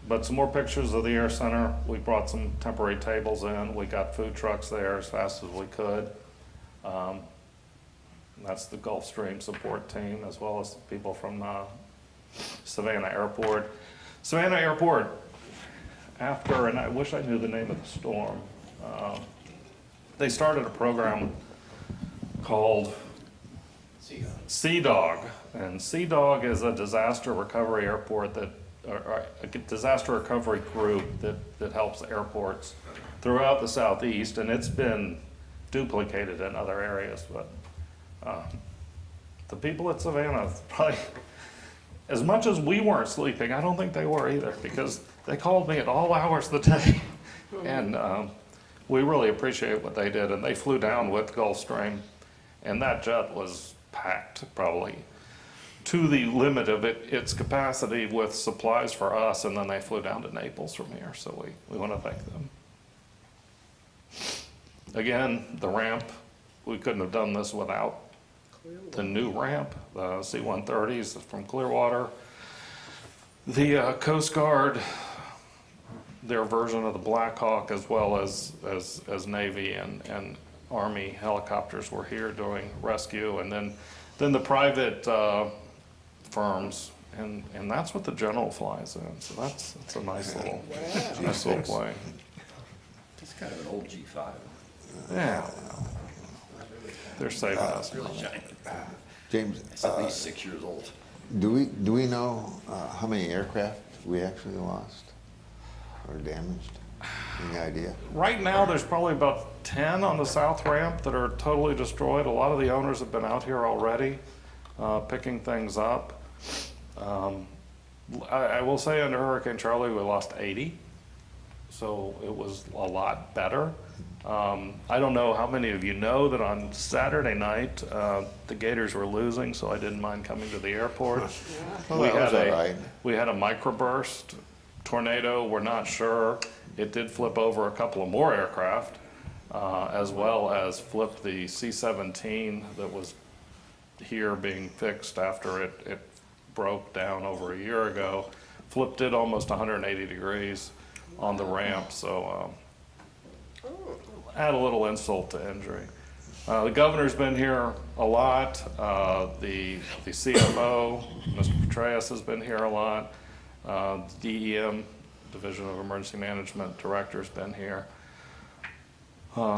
But some more pictures of the Air Center. We brought some temporary tables in. We got food trucks there as fast as we could. That's the Gulfstream support team, as well as the people from Savannah Airport. Savannah Airport, after, and I wish I knew the name of the storm, they started a program called CDOG. And CDOG is a disaster recovery airport or a disaster recovery group that helps airports throughout the Southeast, and it's been duplicated in other areas. But the people at Savannah, probably, as much as we weren't sleeping, I don't think they were either, because they called me at all hours of the day. And we really appreciate what they did. And they flew down with Gulfstream, and that jet was packed probably to the limit of its capacity with supplies for us, and then they flew down to Naples from here, so we want to thank them. Again, the ramp, we couldn't have done this without the new ramp, the C-130s from Clearwater. The Coast Guard, their version of the Black Hawk, as well as Navy and Army helicopters were here doing rescue, and then the private firms, and that's what the General flies in. So that's a nice little plane. It's kind of an old G5. Yeah, they're saving us. James, It's at least 6 years old. do we know how many aircraft we actually lost or damaged? Any idea? Right now, there's probably about 10 on the south ramp that are totally destroyed. A lot of the owners have been out here already picking things up. I will say under Hurricane Charlie, we lost 80, so it was a lot better. I don't know how many of you know that on Saturday night, the Gators were losing, so I didn't mind coming to the airport. Well, that was all right. We had a microburst tornado, we're not sure. It did flip over a couple of more aircraft, as well as flip the C-17 that was here being fixed after it broke down over a year ago. Flipped it almost 180 degrees on the ramp, so add a little insult to injury. The governor's been here a lot. The CFO, Mr. Petraeus, has been here a lot. DEM, Division of Emergency Management Director's been here.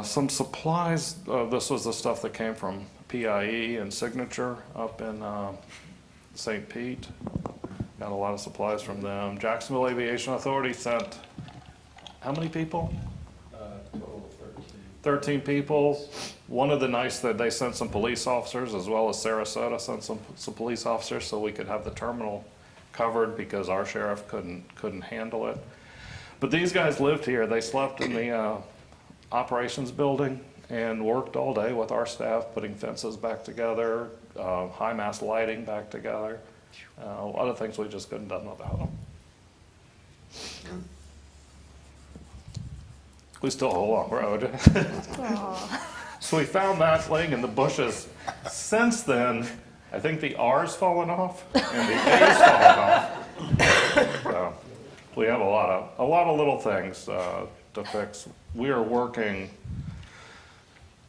Some supplies, this was the stuff that came from PIE and Signature up in St. Pete. Got a lot of supplies from them. Jacksonville Aviation Authority sent how many people? Total of 13 people. One of the nice that they sent some police officers, as well as Sarasota sent some police officers, so we could have the terminal covered because our sheriff couldn't handle it. But these guys lived here. They slept in the operations building and worked all day with our staff, putting fences back together, high mast lighting back together. A lot of things we just couldn't have done without them. We still have a long road. So we found that laying in the bushes. Since then, I think the R's fallen off and the A's fallen off. So we have a lot of little things to fix. We are working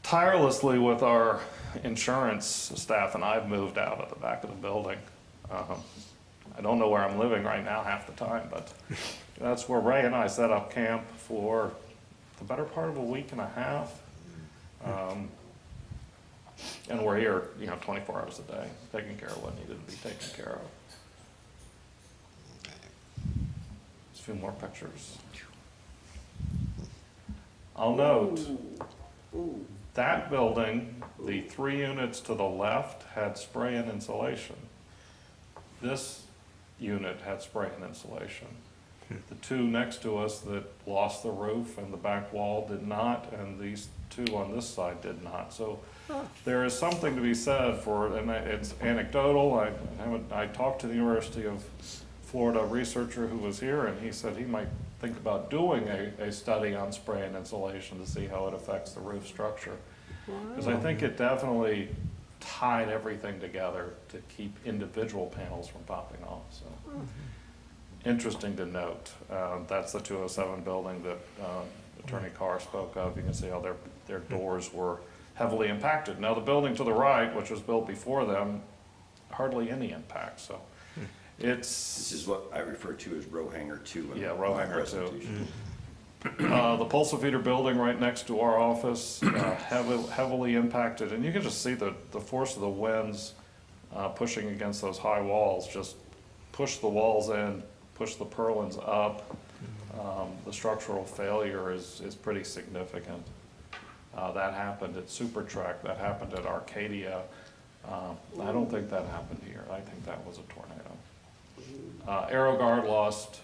tirelessly with our insurance staff, and I've moved out of the back of the building. I don't know where I'm living right now half the time, but that's where Ray and I set up camp for the better part of a week and a half. And we're here, 24 hours a day, taking care of what needed to be taken care of. Just a few more pictures. I'll note, that building, the 3 units to the left had spray and insulation. This unit had spray and insulation. The 2 next to us that lost the roof and the back wall did not, and these 2 on this side did not. So there is something to be said for, and it's anecdotal. I talked to the University of Florida researcher who was here, and he said he might think about doing a study on spray and insulation to see how it affects the roof structure. Because I think it definitely tied everything together to keep individual panels from popping off. So interesting to note. That's the 207 building that Attorney Carr spoke of. You can see how their doors were heavily impacted. Now the building to the right, which was built before them, hardly any impact. So This is what I refer to as row hanger 2. Yeah, row hanger 2. The pulsifieder building right next to our office, heavily impacted, and you can just see the force of the winds pushing against those high walls, just push the walls in, push the purlins up. The structural failure is pretty significant. That happened at Supertrack, that happened at Arcadia. I don't think that happened here. I think that was a tornado. AeroGuard lost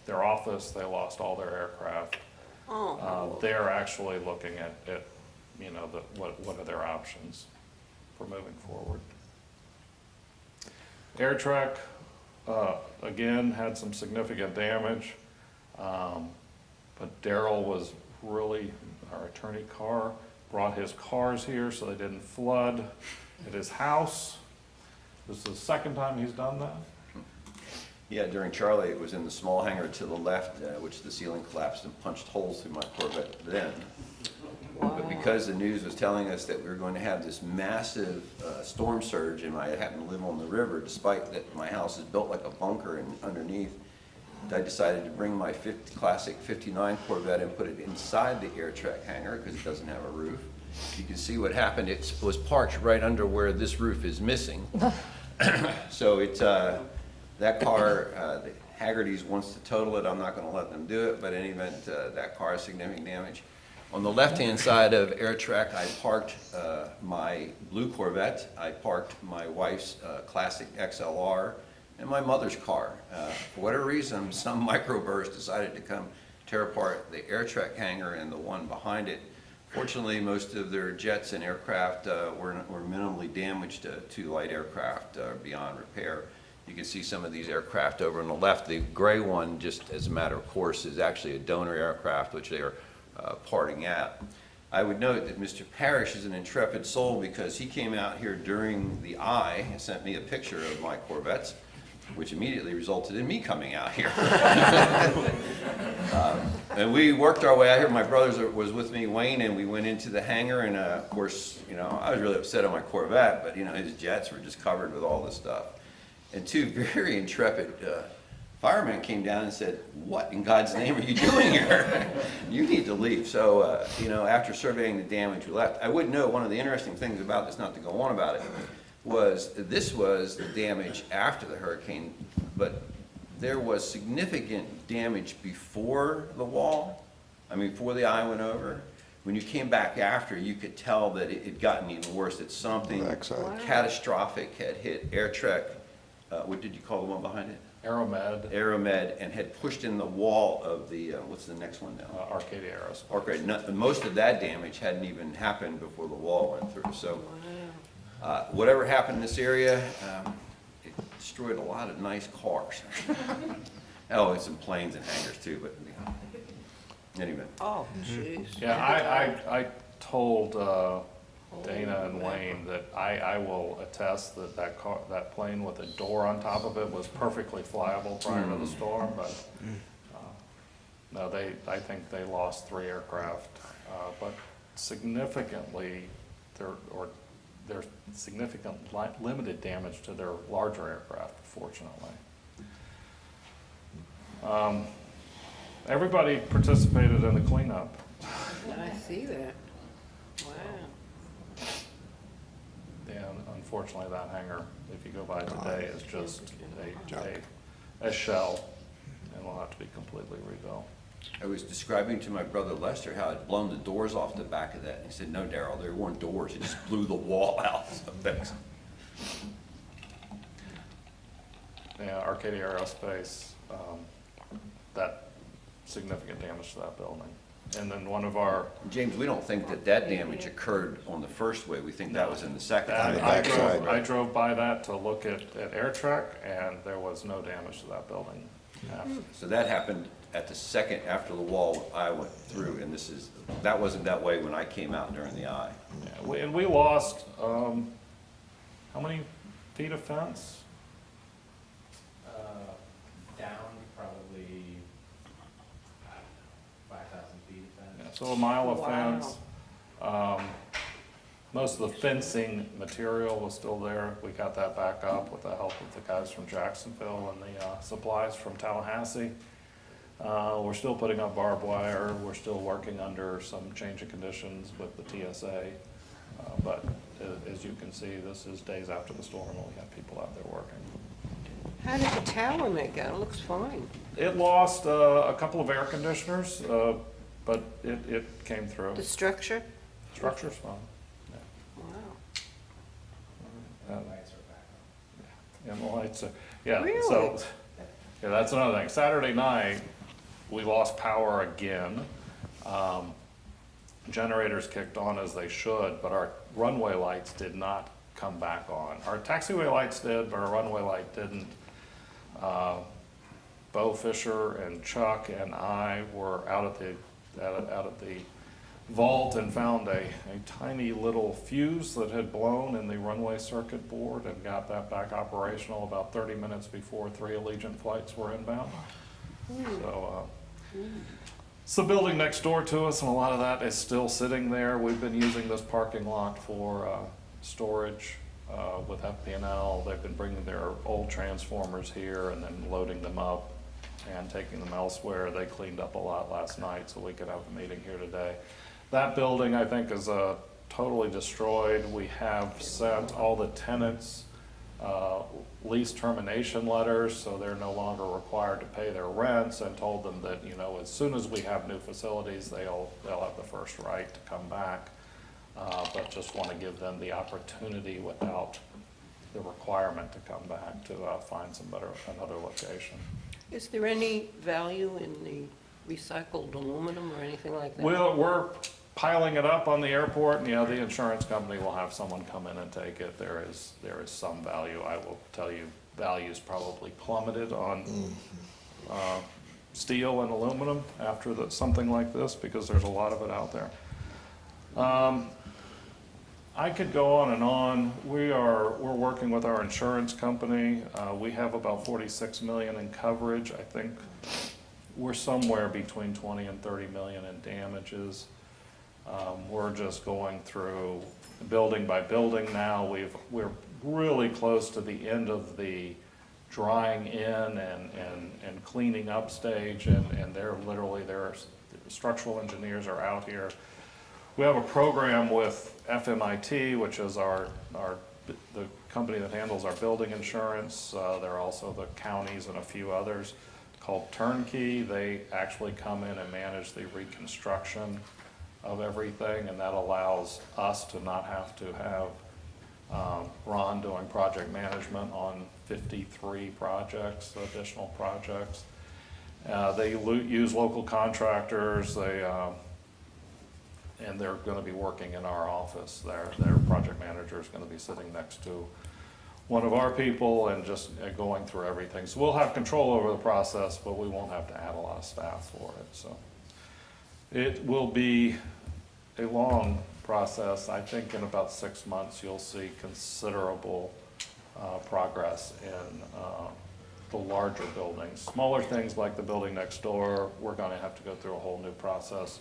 their office, they lost all their aircraft. They're actually looking at what are their options for moving forward. AirTrack, again, had some significant damage, but Daryl was really, our attorney Carr, brought his cars here so they didn't flood at his house. This is the second time he's done that. Yeah, during Charlie, it was in the small hangar to the left, which the ceiling collapsed and punched holes through my Corvette then. But because the news was telling us that we were going to have this massive storm surge, and I happen to live on the river, despite that my house is built like a bunker and underneath, I decided to bring my classic 59 Corvette and put it inside the AirTrack hangar because it doesn't have a roof. You can see what happened. It was parked right under where this roof is missing. So it's that car, the Haggerty's wants to total it. I'm not going to let them do it, but in any event, that car has significant damage. On the left-hand side of AirTrack, I parked my blue Corvette. I parked my wife's classic XLR and my mother's car. For whatever reason, some microburst decided to come tear apart the AirTrack hangar and the one behind it. Fortunately, most of their jets and aircraft were minimally damaged to light aircraft beyond repair. You can see some of these aircraft over on the left. The gray one, just as a matter of course, is actually a donor aircraft, which they are parting at. I would note that Mr. Parrish is an intrepid soul because he came out here during the eye and sent me a picture of my Corvettes, which immediately resulted in me coming out here. And we worked our way out here. My brother was with me, Wayne, and we went into the hangar. And of course, I was really upset on my Corvette, but his jets were just covered with all this stuff. And 2 very intrepid firemen came down and said, "What in God's name are you doing here? You need to leave." So, after surveying the damage, we left. I would note one of the interesting things about this, not to go on about it, was this was the damage after the hurricane, but there was significant damage before the wall. Before the eye went over. When you came back after, you could tell that it had gotten even worse, that something catastrophic had hit AirTrack. What did you call the one behind it? Aeromed, and had pushed in the wall of the, what's the next one now? Arcadia Aerospace. Okay, most of that damage hadn't even happened before the wall went through. So whatever happened in this area, it destroyed a lot of nice cars. Oh, and some planes and hangars too, but anyway. Oh, jeez. Yeah, I told Dana and Wayne that I will attest that that plane with a door on top of it was perfectly flyable prior to the storm, but no, I think they lost 3 aircraft, but significantly, there's significant limited damage to their larger aircraft, fortunately. Everybody participated in the cleanup. I see that. Wow. And unfortunately, that hangar, if you go by today, is just a shell, and will have to be completely rebuilt. I was describing to my brother Lester how I'd blown the doors off the back of that. He said, no, Darryl, there weren't doors. It just blew the wall out. So thanks. Yeah, Arcadia Aerospace, that significant damage to that building. And then one of our... James, we don't think that that damage occurred on the first wave. We think that was in the second. I drove by that to look at Air Trek, and there was no damage to that building. So that happened at the second after the wall I went through, and that wasn't that way when I came out during the eye. Yeah, and we lost, how many feet of fence? Down probably 5,000 feet of fence. Yeah, so a mile of fence. Most of the fencing material was still there. We got that back up with the help of the guys from Jacksonville and the supplies from Tallahassee. We're still putting up barbed wire. We're still working under some change of conditions with the TSA. But as you can see, this is days after the storm, and we have people out there working. How did the tower make out? It looks fine. It lost a couple of air conditioners, but it came through. The structure? Structure's fine. Wow. Lights are back on. And the lights are, yeah, Really? so, yeah, that's another thing. Saturday night, we lost power again. Generators kicked on as they should, but our runway lights did not come back on. Our taxiway lights did, but our runway light didn't. Bo Fisher and Chuck and I were out at the vault and found a tiny little fuse that had blown in the runway circuit board and got that back operational about 30 minutes before 3 Allegiant flights were inbound. So it's the building next door to us, and a lot of that is still sitting there. We've been using this parking lot for storage with FP&L. They've been bringing their old transformers here and then loading them up and taking them elsewhere. They cleaned up a lot last night so we could have a meeting here today. That building, I think, is totally destroyed. We have sent all the tenants lease termination letters, so they're no longer required to pay their rents, and told them that, you know, as soon as we have new facilities, they'll have the first right to come back. But just want to give them the opportunity without the requirement to come back to find another location. Is there any value in the recycled aluminum or anything like that? Well, we're piling it up on the airport, and the insurance company will have someone come in and take it. There is some value. I will tell you, values probably plummeted on steel and aluminum after something like this, because there's a lot of it out there. I could go on and on. We're working with our insurance company. We have about $46 million in coverage. I think we're somewhere between 20 and 30 million in damages. We're just going through building by building now. We're really close to the end of the drying in and cleaning up stage, and their structural engineers are out here. We have a program with FMIT, which is the company that handles our building insurance. They're also the counties and a few others, called Turnkey. They actually come in and manage the reconstruction of everything, and that allows us to not have to have Ron doing project management on 53 projects, additional projects. They use local contractors. And they're going to be working in our office. Their project manager is going to be sitting next to one of our people and just going through everything. So we'll have control over the process, but we won't have to add a lot of staff for it. So it will be a long process. I think in about 6 months you'll see considerable progress in the larger buildings. Smaller things like the building next door, we're going to have to go through a whole new process.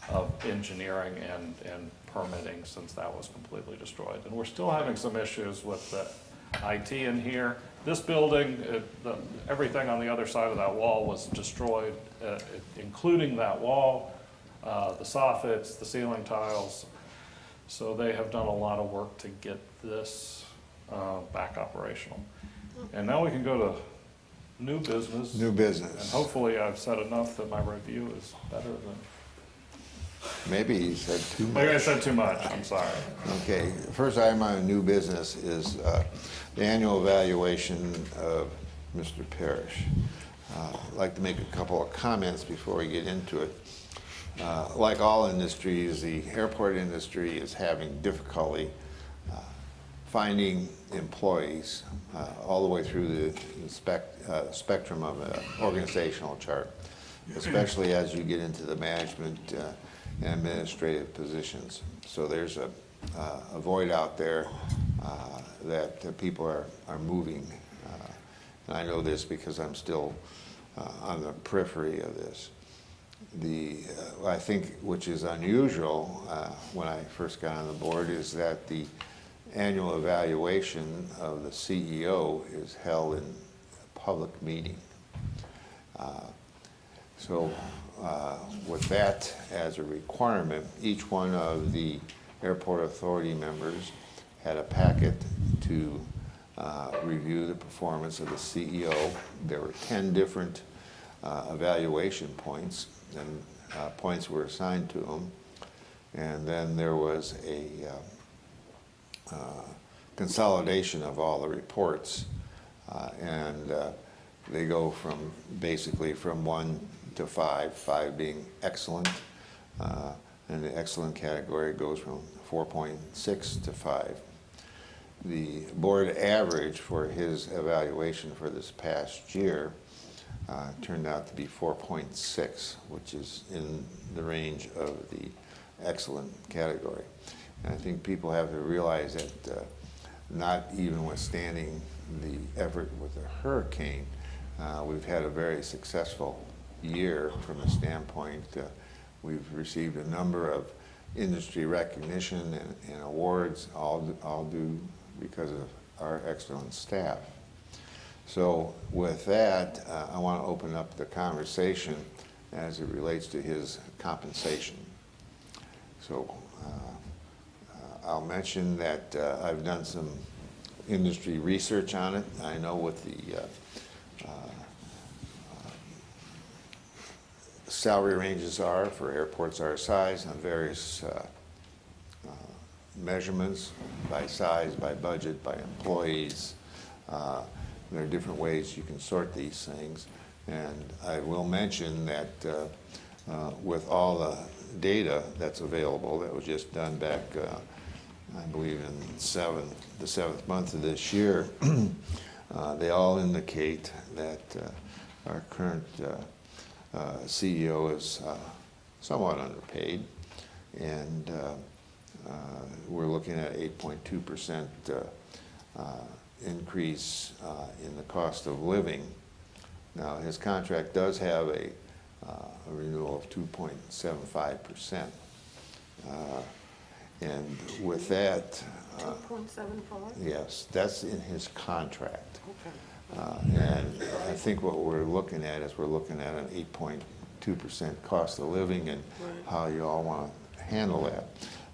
of engineering and permitting since that was completely destroyed. And we're still having some issues with the IT in here. This building, everything on the other side of that wall was destroyed, including that wall, the soffits, the ceiling tiles. So they have done a lot of work to get this back operational. And now we can go to new business. New business. And hopefully I've said enough that my review is better than. Maybe he said too much. Maybe I said too much, I'm sorry. Okay, first item on new business is the annual evaluation of Mr. Parrish. I'd like to make a couple of comments before we get into it. Like all industries, the airport industry is having difficulty finding employees all the way through the spectrum of an organizational chart, especially as you get into the management and administrative positions. So there's a void out there that people are moving. And I know this because I'm still on the periphery of this. I think, which is unusual when I first got on the board, is that the annual evaluation of the CEO is held in a public meeting. So with that as a requirement, each one of the airport authority members had a packet to review the performance of the CEO. There were 10 different evaluation points, and points were assigned to them. And then there was a consolidation of all the reports, and they go from basically from 1 to 5, 5 being excellent, and the excellent category goes from 4.6 to 5. The board average for his evaluation for this past year turned out to be 4.6, which is in the range of the excellent category. And I think people have to realize that not even withstanding the effort with the hurricane, we've had a very successful year from the standpoint. We've received a number of industry recognition and awards, all due because of our excellent staff. So with that, I want to open up the conversation as it relates to his compensation. So I'll mention that I've done some industry research on it. I know what the salary ranges are for airports our size on various measurements, by size, by budget, by employees. There are different ways you can sort these things. And I will mention that with all the data that's available, that was just done back, I believe in the seventh month of this year, they all indicate that our current CEO is somewhat underpaid, and we're looking at 8.2% increase in the cost of living. Now, his contract does have a renewal of 2.75%. And with that, 2.75? yes, that's in his contract. Okay. And I think what we're looking at is we're looking at an 8.2% cost of living, and how you all want to handle that.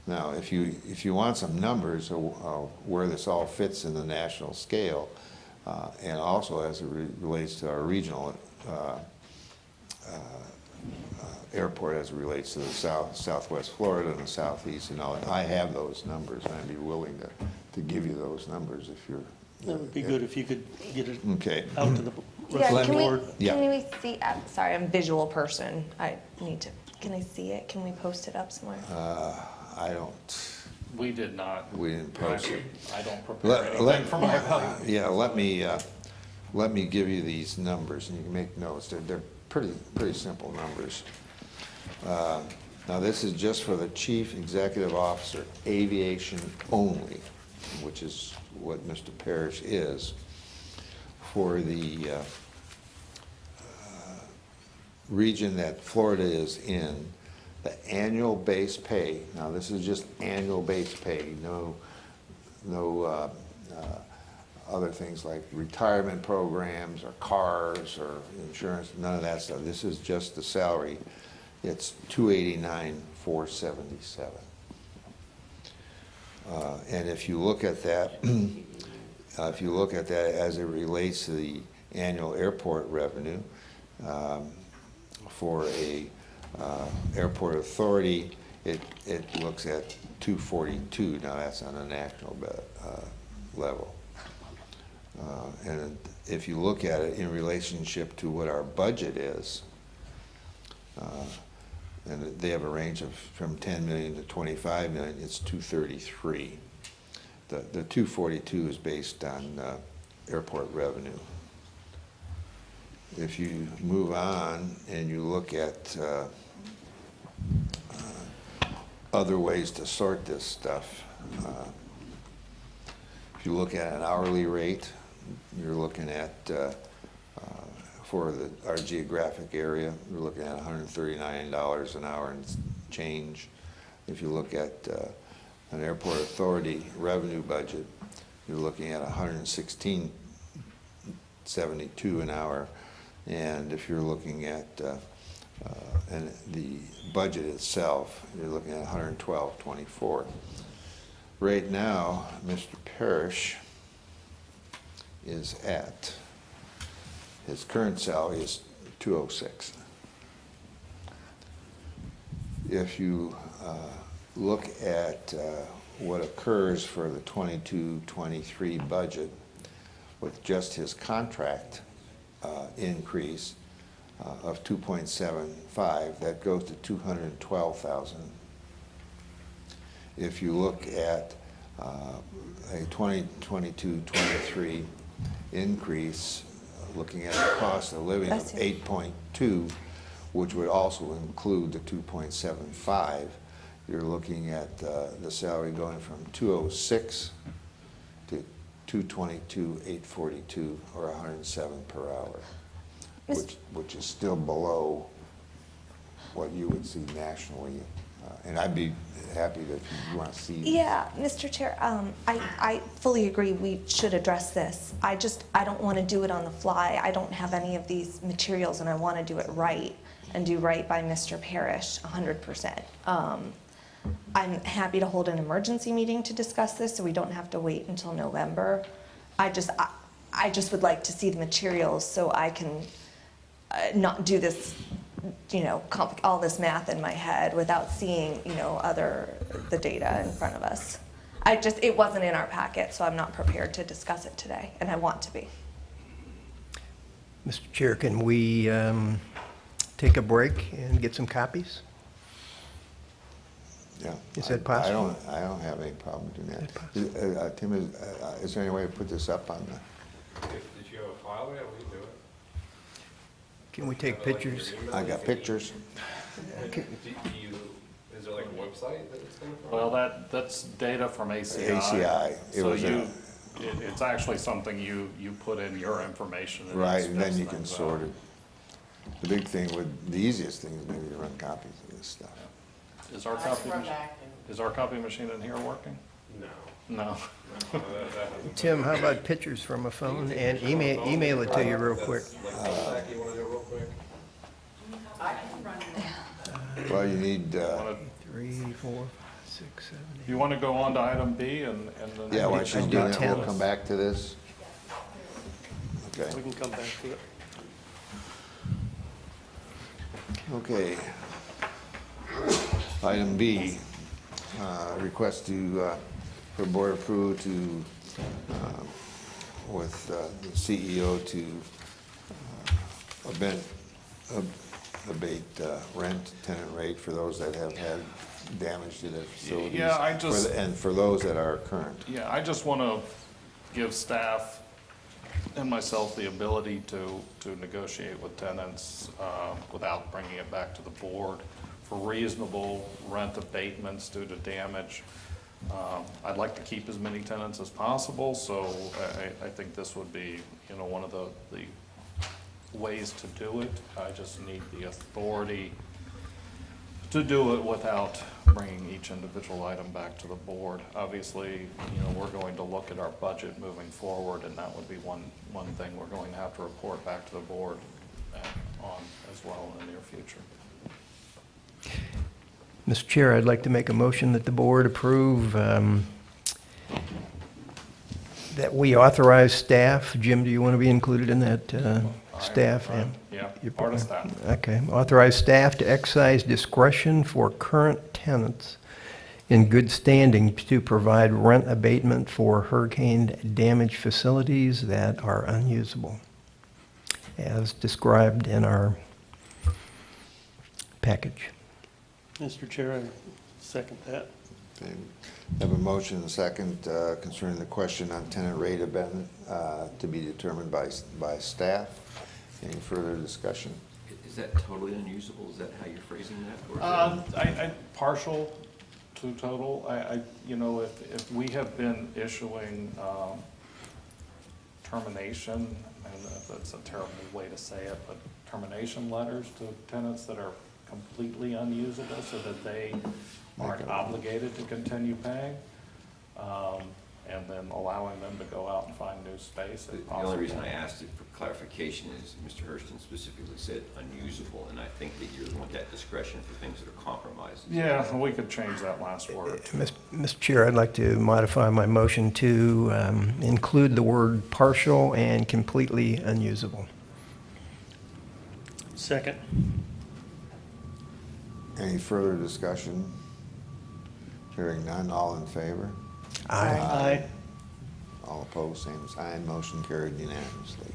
Now, if you want some numbers of where this all fits in the national scale, and also as it relates to our regional airport, as it relates to the Southwest Florida and the Southeast and all that, I have those numbers, and I'd be willing to give you those numbers if you're. That would be good if you could get it Okay. out to the Yeah, rest of the can board. Yeah. we see, I'm sorry, I'm a visual person. Can I see it? Can we post it up somewhere? I don't. We did not. We didn't post it. I don't prepare anything for my evaluation. Yeah, let me give you these numbers, and you can make notes. They're pretty simple numbers. Now, this is just for the Chief Executive Officer, aviation only, which is what Mr. Parrish is. For the region that Florida is in, the annual base pay, now this is just annual base pay, no other things like retirement programs or cars or insurance, none of that stuff. This is just the salary. It's $289,477. And if you look at that, if you look at that as it relates to the annual airport revenue, for a airport authority, it looks at 242. Now that's on a national level. And if you look at it in relationship to what our budget is, and they have a range of from 10 million to 25 million, it's 233. The 242 is based on airport revenue. If you move on and you look at other ways to sort this stuff, if you look at an hourly rate, you're looking at, for our geographic area, we're looking at $139 an hour and change. If you look at an airport authority revenue budget, you're looking at $116.72 an hour. And if you're looking at and the budget itself, you're looking at $112.24. Right now, Mr. Parrish is at, his current salary is $206. If you look at what occurs for the 22-23 budget with just his contract increase of 2.75, that goes to 212,000. If you look at a 2022-23 increase, looking at the cost of living of 8.2, which would also include the 2.75, you're looking at the salary going from 206 to 222,842, or 107 per hour, which is still below what you would see nationally. And I'd be happy if you want to see. Yeah, Mr. Chair, I fully agree we should address this. I don't want to do it on the fly. I don't have any of these materials, and I want to do it right and do right by Mr. Parrish 100%. I'm happy to hold an emergency meeting to discuss this so we don't have to wait until November. I just would like to see the materials so I can not do this, you know, all this math in my head without seeing, you know, the data in front of us. It wasn't in our packet, so I'm not prepared to discuss it today, and I want to be. Mr. Chair, can we take a break and get some copies? Yeah. Is that possible? I don't have any problem doing that. Tim, is there any way to put this up on the? Did you have a file yet? We can do it. Can we take pictures? I got pictures. Is there like a website that it's coming from? Well, that's data from ACI. ACI. It's actually something you put in your information. Right, and then you can sort it. The easiest thing is maybe to run copies of this stuff. Is our copy machine in here working? No. Tim, how about pictures from a phone and email it to you real quick? Well, you need. 3, 4, 5, 6, 7, 8. You want to go on to item B and then? Yeah, why don't you do that? 10. We'll come back to this. Okay. We can come back to it. Okay. Item B, request for board approval to, with the CEO to abate rent, tenant rate for those that have had damage to their facilities. Yeah, and for those that are current. Yeah, I just want to give staff and myself the ability to negotiate with tenants without bringing it back to the board for reasonable rent abatements due to damage. I'd like to keep as many tenants as possible, so I think this would be, you know, one of the ways to do it. I just need the authority to do it without bringing each individual item back to the board. Obviously, we're going to look at our budget moving forward, and that would be one thing we're going to have to report back to the board on as well in the near future. Mr. Chair, I'd like to make a motion that the board approve that we authorize staff. Jim, do you want to be included in that, staff? Yeah, part of staff. Okay. Authorize staff to exercise discretion for current tenants in good standing to provide rent abatement for hurricane damaged facilities that are unusable, as described in our package. Mr. Chair, I second that. Okay. Have a motion and a second concerning the question on tenant rate abatement to be determined by staff. Any further discussion? Is that totally unusable? Is that how you're phrasing that? Or is I partial to total. If we have been issuing termination, and that's a terrible way to say it, but termination letters to tenants that are completely unusable so that they aren't obligated to continue paying, and then allowing them to go out and find new space. The only reason I asked it for clarification is Mr. Hurston specifically said unusable, and I think that you want that discretion for things that are compromised. Yeah, we could change that last word. Mr. Chair, I'd like to modify my motion to include the word partial and completely unusable. Second. Any further discussion? Hearing none, all in favor? Aye. All opposed, same sign. Motion carried unanimously.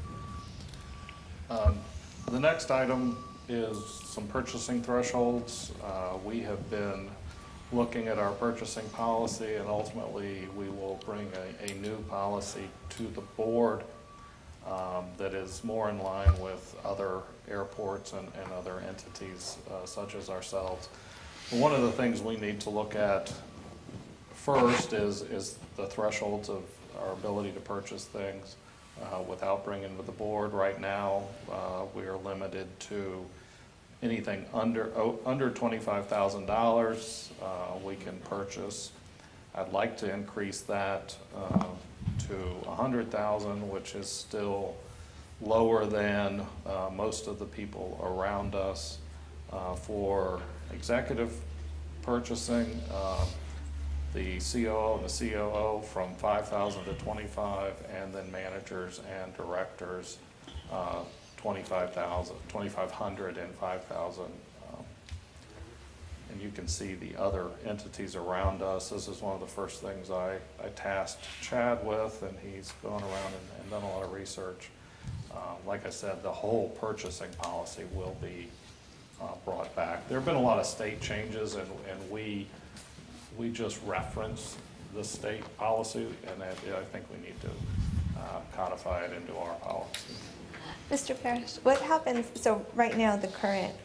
The next item is some purchasing thresholds. We have been looking at our purchasing policy, and ultimately we will bring a new policy to the board that is more in line with other airports and other entities such as ourselves. One of the things we need to look at first is the thresholds of our ability to purchase things without bringing them to the board. Right now, we are limited to anything under $25,000 we can purchase. I'd like to increase that to $100,000, which is still lower than most of the people around us. For executive purchasing, the COO and the COO from 5,000 to 25, and then managers and directors 2,500 and 5,000. And you can see the other entities around us. This is one of the first things I tasked Chad with, and he's gone around and done a lot of research. Like I said, the whole purchasing policy will be brought back. There have been a lot of state changes, and we just reference the state policy, and I think we need to codify it into our policy. Mr. Parrish, what happens, so right now the current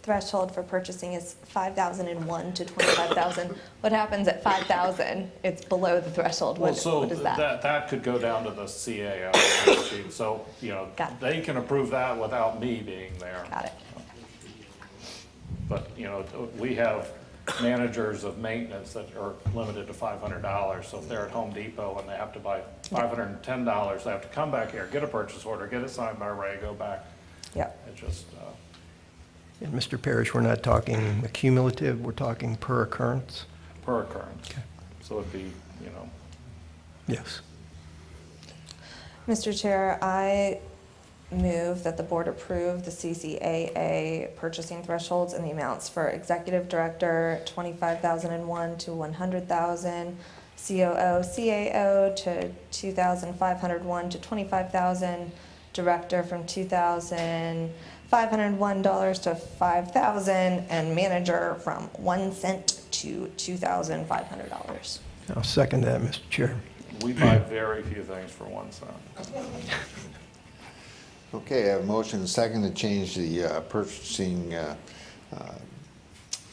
threshold for purchasing is 5,001 to 25,000. What happens at 5,000? It's below the threshold. What is that? That could go down to the CAA. So, they can approve that without me being there. Got it. But, we have managers of maintenance that are limited to $500. So if they're at Home Depot and they have to buy $510, they have to come back here, get a purchase order, get it signed by Ray, go back. Yep. It just... And Mr. Parrish, we're not talking cumulative, we're talking per occurrence? Per occurrence. Okay. So it'd be, Yes. Mr. Chair, I move that the board approve the CCAA purchasing thresholds and the amounts for executive director, 25,001 to 100,000, COO, CAO to 2,501 to 25,000, director from $2,501 to 5,000, and manager from 1 cent to $2,500. I'll second that, Mr. Chair. we buy very few things for 1 cent. Okay, I have a motion and a second to change the purchasing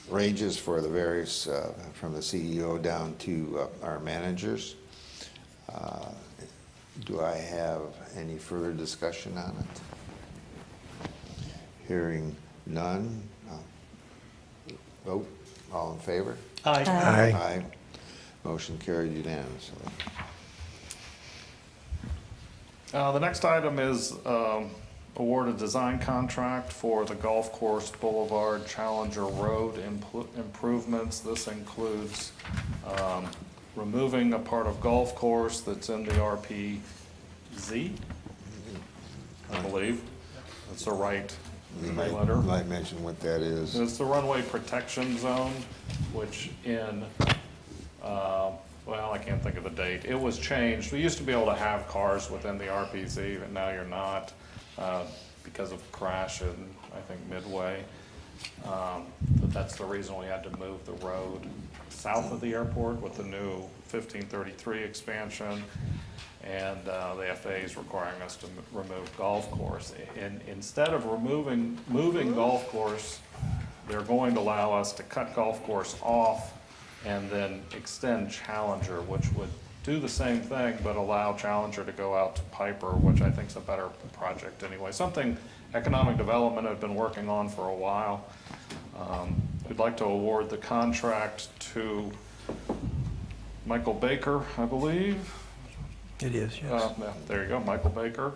ranges for the various, from the CEO down to our managers. Do I have any further discussion on it? Hearing none, Vote, all in favor? Aye. Aye. Motion carried unanimously. The next item is award a design contract for the Golf Course Boulevard Challenger Road improvements. This includes removing a part of golf course that's in the RPZ, I believe. That's the right You letter. might mention what that is. It's the runway protection zone, which well, I can't think of the date. It was changed. We used to be able to have cars within the RPZ, but now you're not because of crash in, I think, Midway. But that's the reason we had to move the road south of the airport with the new 1533 expansion. And the FAA is requiring us to remove golf course. And instead of moving golf course, they're going to allow us to cut golf course off and then extend Challenger, which would do the same thing, but allow Challenger to go out to Piper, which I think is a better project anyway. Something economic development had been working on for a while. We'd like to award the contract to Michael Baker, I believe. It is, yes. Yeah, there you go, Michael Baker,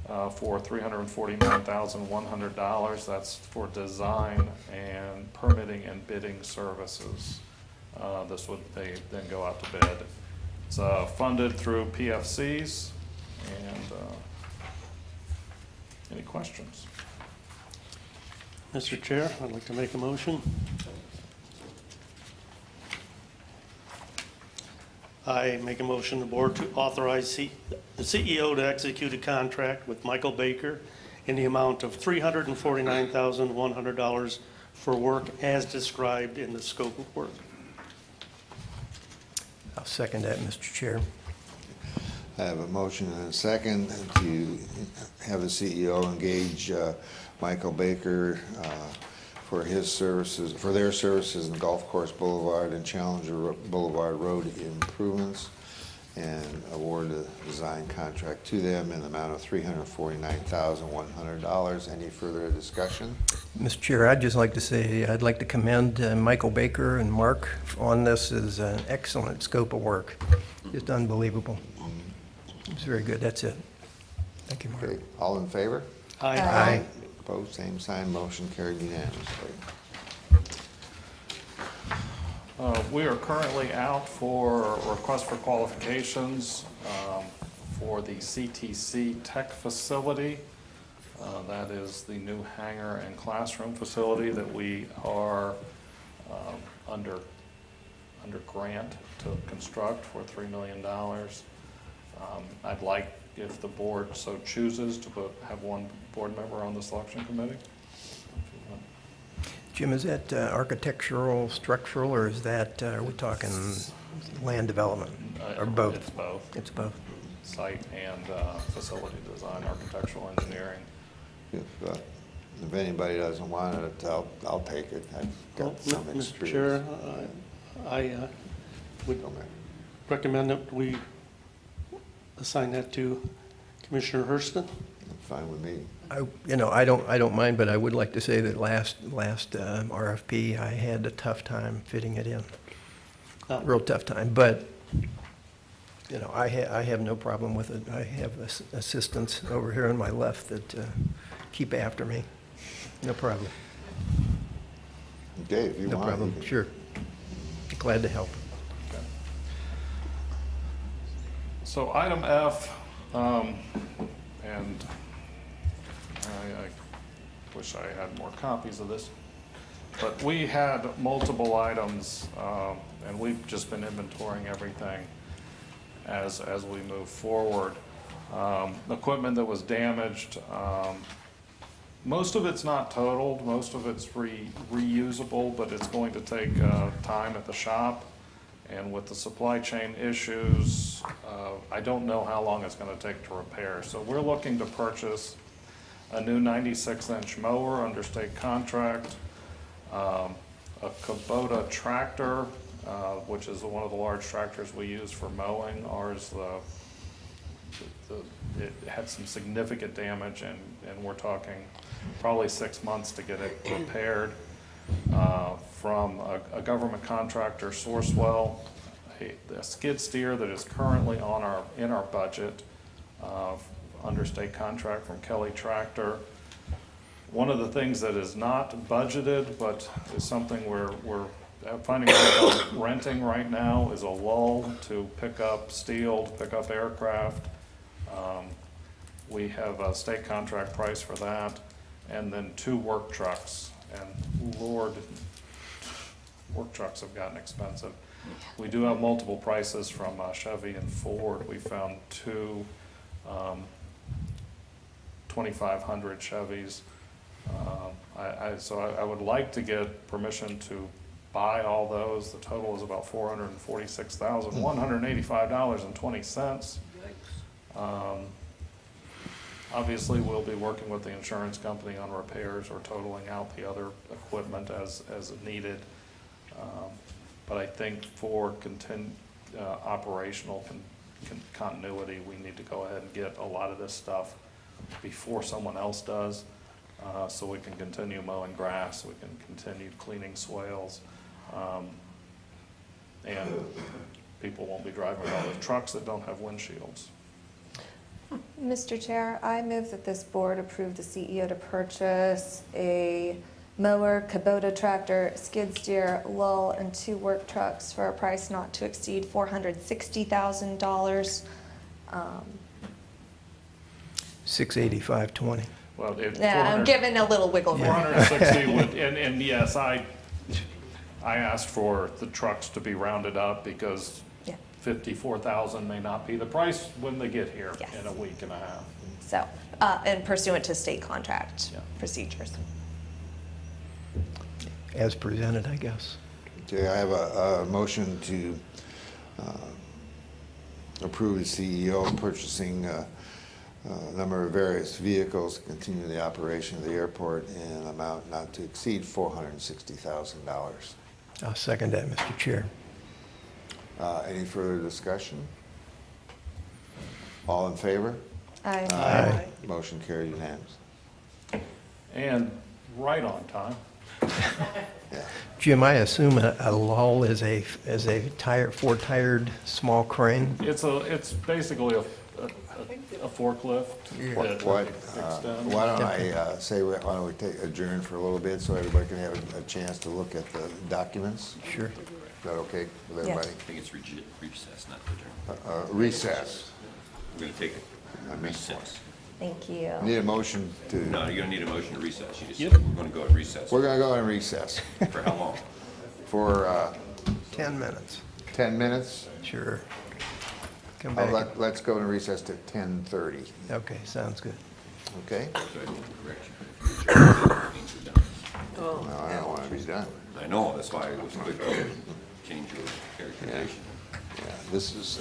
for $349,100. That's for design and permitting and bidding services. They then go out to bid. It's funded through PFCs. And any questions? Mr. Chair, I'd like to make a motion. I make a motion the board to authorize the CEO to execute a contract with Michael Baker in the amount of $349,100 for work as described in the scope of work. I'll second that, Mr. Chair. I have a motion and a second to have the CEO engage Michael Baker for his services, for their services in Golf Course Boulevard and Challenger Boulevard Road improvements, and award a design contract to them in the amount of $349,100. Any further discussion? Mr. Chair, I'd just like to say I'd like to commend Michael Baker and Mark on this. Is an excellent scope of work. Just unbelievable. It's very good. That's it. Thank you, Mark. Okay, all in favor? Aye. Aye. Opposed, same sign, motion carried unanimously. We are currently out for request for qualifications for the CTC Tech facility. That is the new hangar and classroom facility that we are under grant to construct for $3 million. I'd like, if the board so chooses, to have one board member on the selection committee. Jim, is that architectural, structural, or is that, are we talking land development, or both? It's both. It's both. Site and facility design, architectural engineering. If anybody doesn't want it, I'll take it. I've got some Mr. experience. Chair, I would recommend that we assign that to Commissioner Hurston. Fine with me. I don't mind, but I would like to say that last RFP, I had a tough time fitting it in. Real tough time, but, I have no problem with it. I have assistants over here on my left that keep after me. No problem. Okay, if you No want. problem, sure. Glad to help. Okay. So item F, and I wish I had more copies of this, but we had multiple items, and we've just been inventorying everything as we move forward. Equipment that was damaged, most of it's not totaled, most of it's reusable, but it's going to take time at the shop. And with the supply chain issues, I don't know how long it's going to take to repair. So we're looking to purchase a new 96-inch mower under state contract, a Kubota tractor, which is one of the large tractors we use for mowing. Ours, it had some significant damage, and we're talking probably 6 months to get it repaired. from a government contractor, Sourcewell, a skid steer that is currently in our budget, under state contract from Kelly Tractor. One of the things that is not budgeted, but is something we're finding ourselves renting right now, is a lull to pick up steel, to pick up aircraft. We have a state contract price for that, and then 2 work trucks. And Lord, work trucks have gotten expensive. We do have multiple prices from Chevy and Ford. We found 2 2,500 Chevys. So I would like to get permission to buy all those. The total is about $446,185.20. Obviously, we'll be working with the insurance company on repairs or totaling out the other equipment as needed. But I think for operational continuity, we need to go ahead and get a lot of this stuff before someone else does, so we can continue mowing grass, we can continue cleaning swales, and people won't be driving around with trucks that don't have windshields. Mr. Chair, I move that this board approve the CEO to purchase a mower, Kubota tractor, skid steer, lull, and 2 work trucks for a price not to exceed $460,000. $685.20. Well, Yeah, I'm giving a little wiggle room. 460 would, and yes, I asked for the trucks to be rounded up because Yeah. 54,000 may not be the price when they get here Yes. in a week and a half. So, and pursuant to state contract Yeah. procedures. As presented, I guess. Okay, I have a motion to approve the CEO purchasing a number of various vehicles to continue the operation of the airport in an amount not to exceed $460,000. I'll second that, Mr. Chair. Any further discussion? All in favor? Aye. Aye. Motion carried unanimous. And right on time. Yeah. Jim, I assume a lull is a 4-tired small crane? It's basically a forklift that Why extends. don't I say, why don't we adjourn for a little bit so everybody can have a chance to look at the documents? Sure. Is that okay with Yes. everybody? I think it's recess, not adjourn. Recess. We're going to take a recess. Thank you. Need a motion to, No, you don't need a motion to recess. You just said we're going to go at recess. we're going to go in recess For how long? for 10 minutes. 10 minutes. Sure. Come back. Let's go in recess to 10:30, Okay, sounds good. okay? So I didn't correct you. No, I don't want to be done. I know, that's why it was quick to change your characterization. Yeah, this is,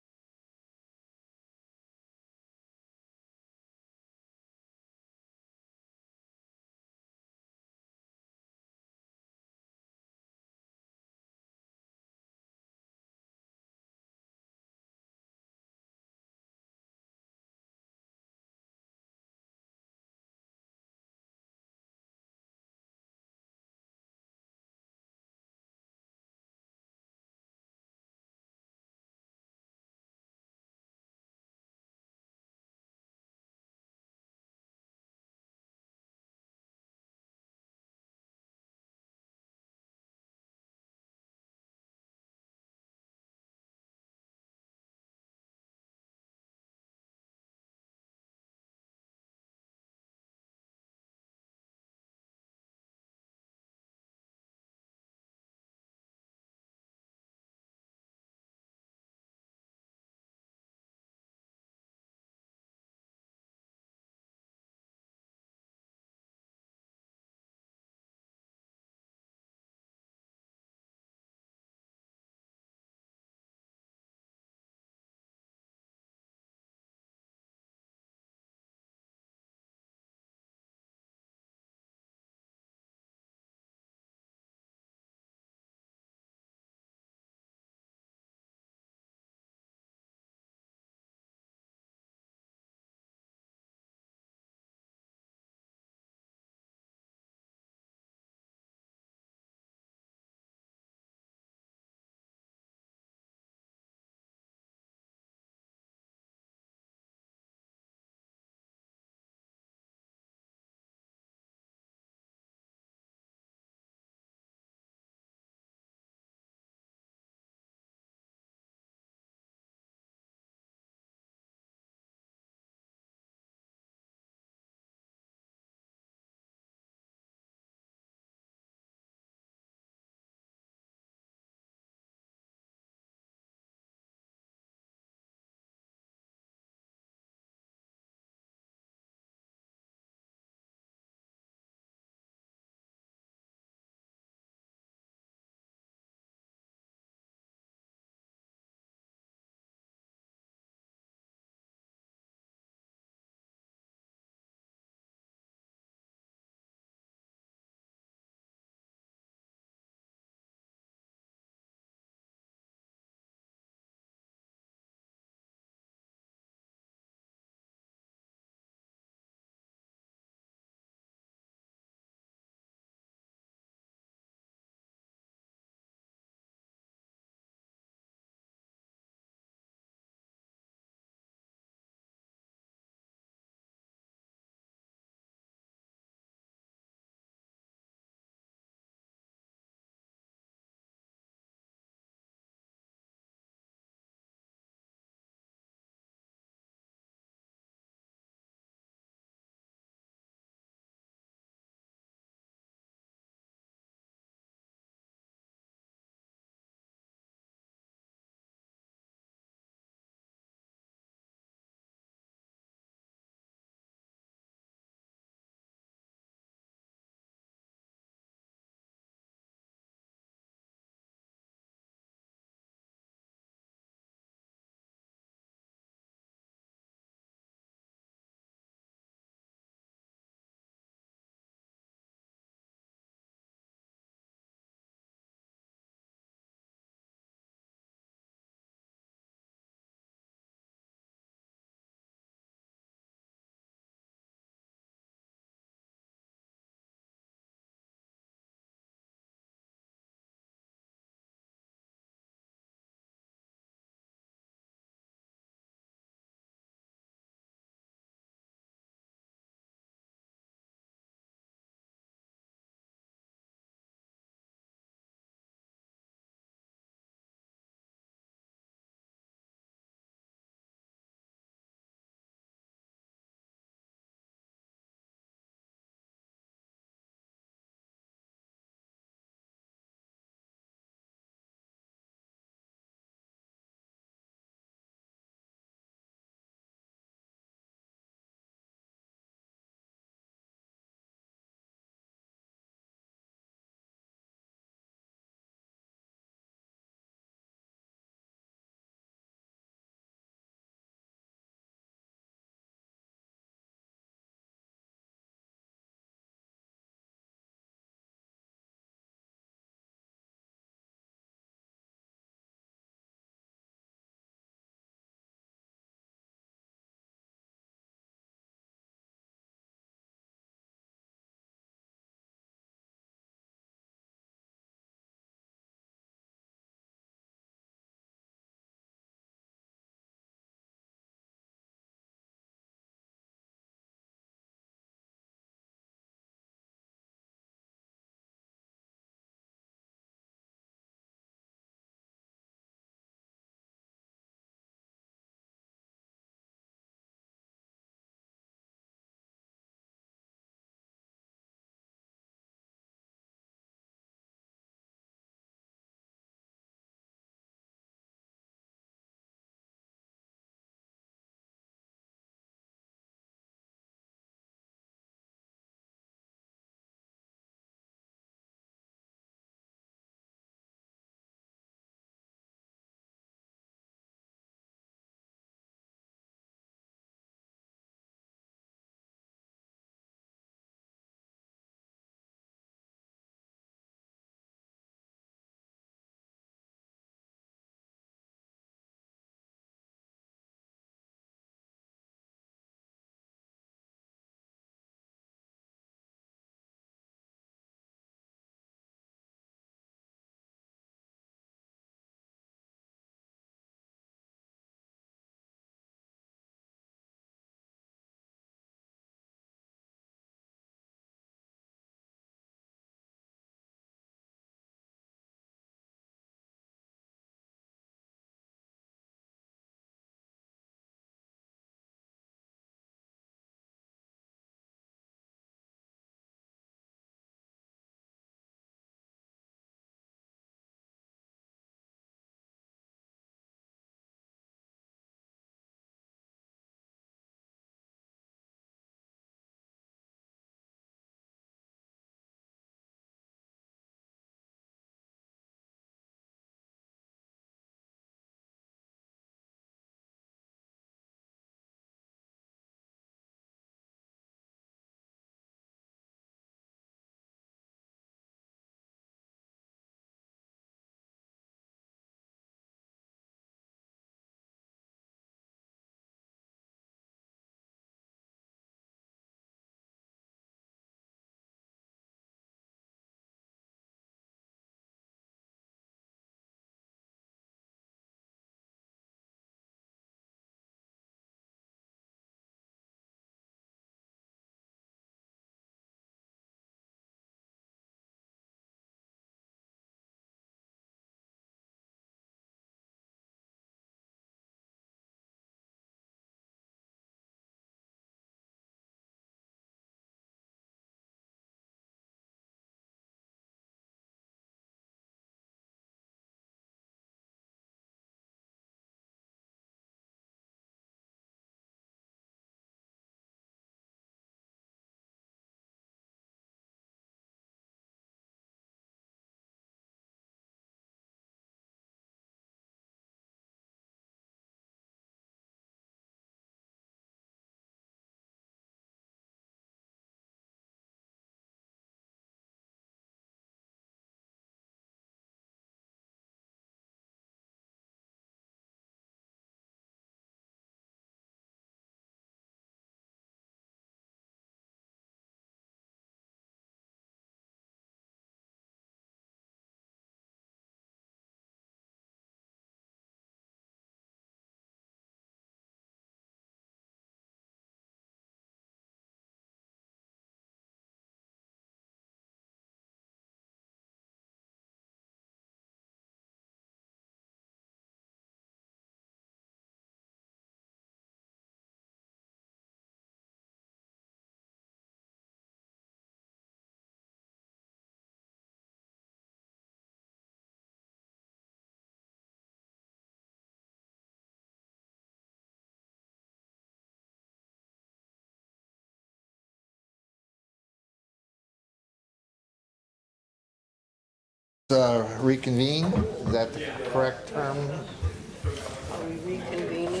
Reconvene, is that the correct term? Are we reconvening?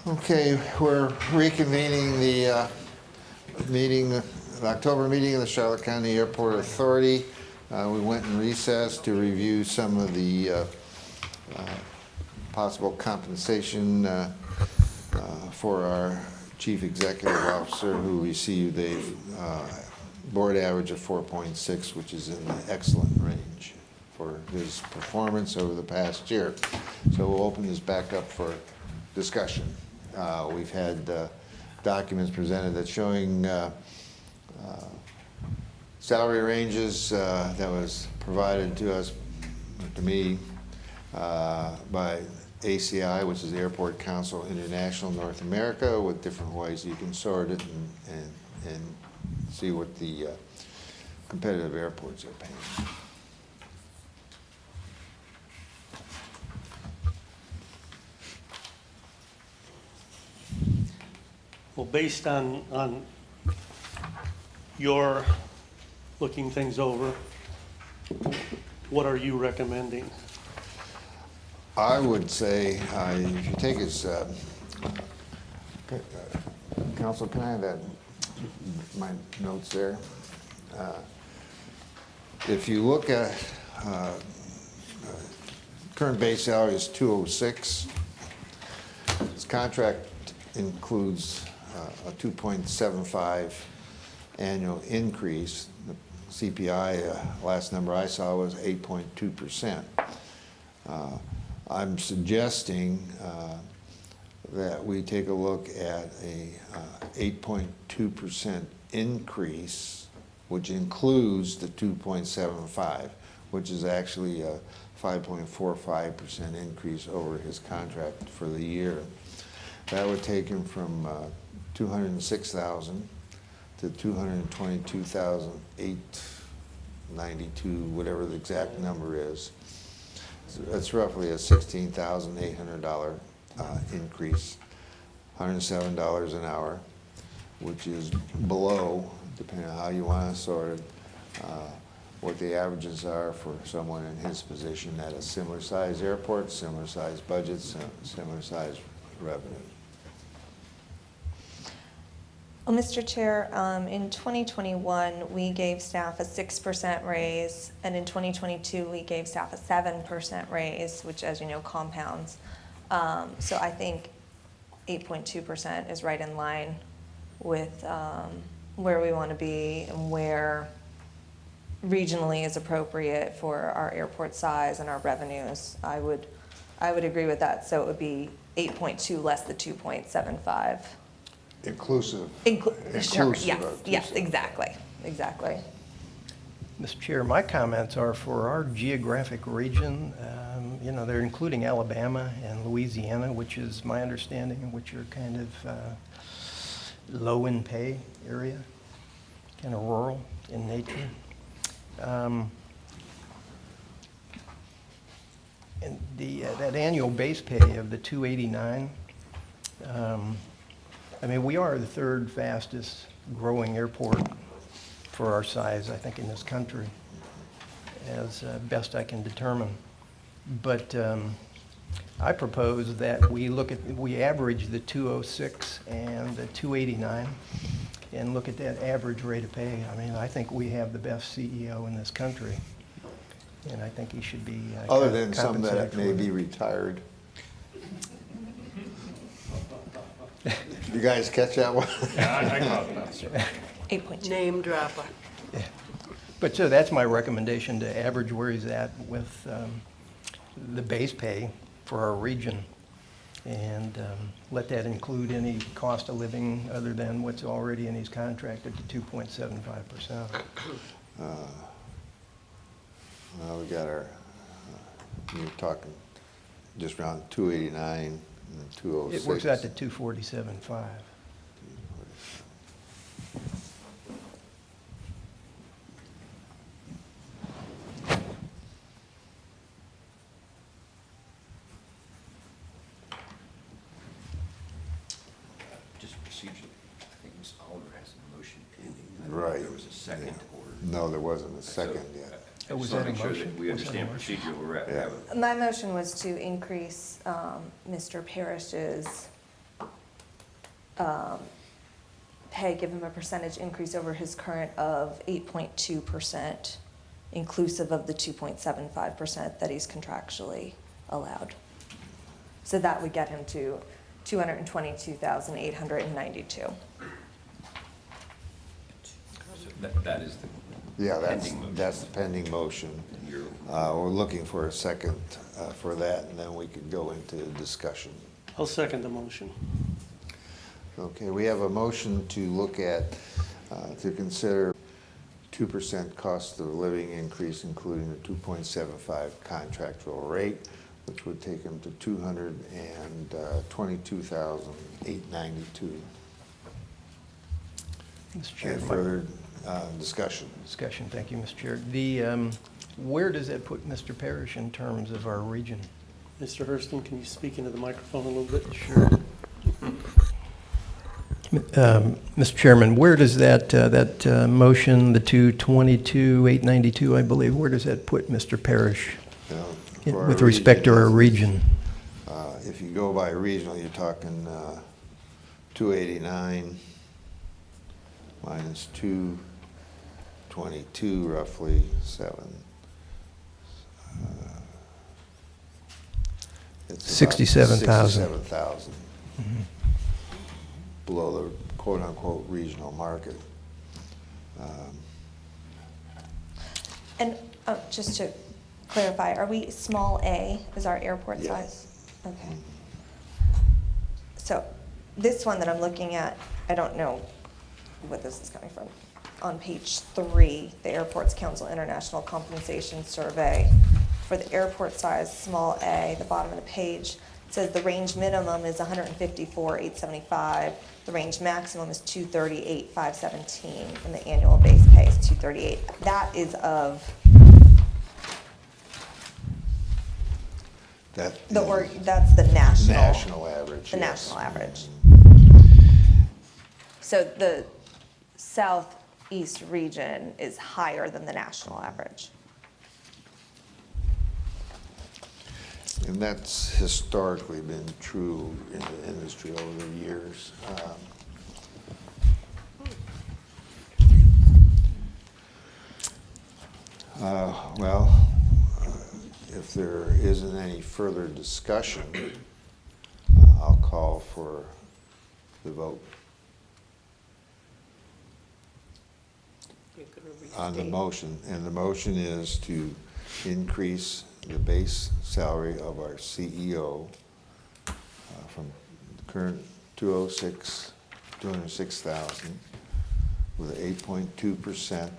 Okay, we're reconvening the the October meeting of the Charlotte County Airport Authority. We went in recess to review some of the possible compensation for our Chief Executive Officer, who received a board average of 4.6, which is in the excellent range for his performance over the past year. So we'll open this back up for discussion. We've had documents presented that showing salary ranges that was provided to us, to me, by ACI, which is the Airport Council International North America, with different ways you can sort it and see what the competitive airports are paying. Well, based on your looking things over, what are you recommending? I would say, if you take his, Council, can I have that, my notes there? If you look at, current base salary is 206. His contract includes a 2.75 annual increase. The CPI, last number I saw was 8.2%. I'm suggesting that we take a look at a 8.2% increase, which includes the 2.75, which is actually a 5.45% increase over his contract for the year. That would take him from 206,000 to 222,892, whatever the exact number is. So that's roughly a $16,800 increase, $107 an hour, which is below, depending on how you want to sort it, what the averages are for someone in his position at a similar size airport, similar size budgets, similar size revenue. Well, Mr. Chair, in 2021, we gave staff a 6% raise, and in 2022, we gave staff a 7% raise, which, as you know, compounds. So I think 8.2% is right in line with where we want to be and where regionally is appropriate for our airport size and our revenues. I would agree with that. So it would be 8.2 less the 2.75. Inclusive. Sure, yes, of yes, exactly, exactly. Mr. Chair, my comments are for our geographic region. You know, they're including Alabama and Louisiana, which is my understanding, which are kind of low in pay area, kind of rural in nature. And that annual base pay of the $289, I mean, we are the third fastest growing airport for our size, I think, in this country, as best I can determine. But I propose that we average the 206 and the 289 and look at that average rate of pay. I mean, I think we have the best CEO in this country, and I think he should be other than some that compensated may for be it. retired. You guys catch that one? Yeah, I caught that, sir. 8.2. Name dropper. Yeah. But so that's my recommendation, to average where he's at with the base pay for our region, and let that include any cost of living other than what's already in his contract at the 2.75%. We got our, you're talking just around 289 and 206. It works out to 247.5. Just procedurally, I think Ms. Oliver has a motion pending. I Right. There was a second order. No, there wasn't a second yet. I Was just want that to a make sure that motion? we Was that a understand motion? procedurally where we're at. We Yeah. have a- My motion was to increase Mr. Parrish's pay, give him a percentage increase over his current of 8.2%, inclusive of the 2.75% that he's contractually allowed. So that would get him to $222,892. So that is the Yeah, pending motion. that's the pending motion. And you're- We're looking for a second for that, and then we could go into discussion. I'll second the motion. Okay, we have a motion to look at, to consider 2% cost of living increase, including the 2.75 contractual rate, which would take them to $222,892. Mr. Chair, Any further discussion? discussion, thank you, Mr. Chair. Where does that put Mr. Parrish in terms of our region? Mr. Hurston, can you speak into the microphone a little bit? Sure. Mr. Chairman, where does that motion, the 222,892, I believe, where does that put Mr. Parrish For our with respect to our region? If you go by regional, you're talking 289 minus 222, roughly 7. It's about 67,000. 67,000. Below the quote-unquote regional market. And just to clarify, are we small A is our airport Yes. size? Okay. So this one that I'm looking at, I don't know what this is coming from. On page 3, the Airports Council International Compensation Survey. For the airport size, small A, the bottom of the page, it says the range minimum is 154,875. The range maximum is 238,517, and the annual base pay is 238. That is of That that's the national. national average. The yes. national average. So the southeast region is higher than the national average. And that's historically been true in the industry over the years. If there isn't any further discussion, I'll call for the vote You're gonna on the restate. motion. And the motion is to increase the base salary of our CEO from the current 206,000 with an 8.2%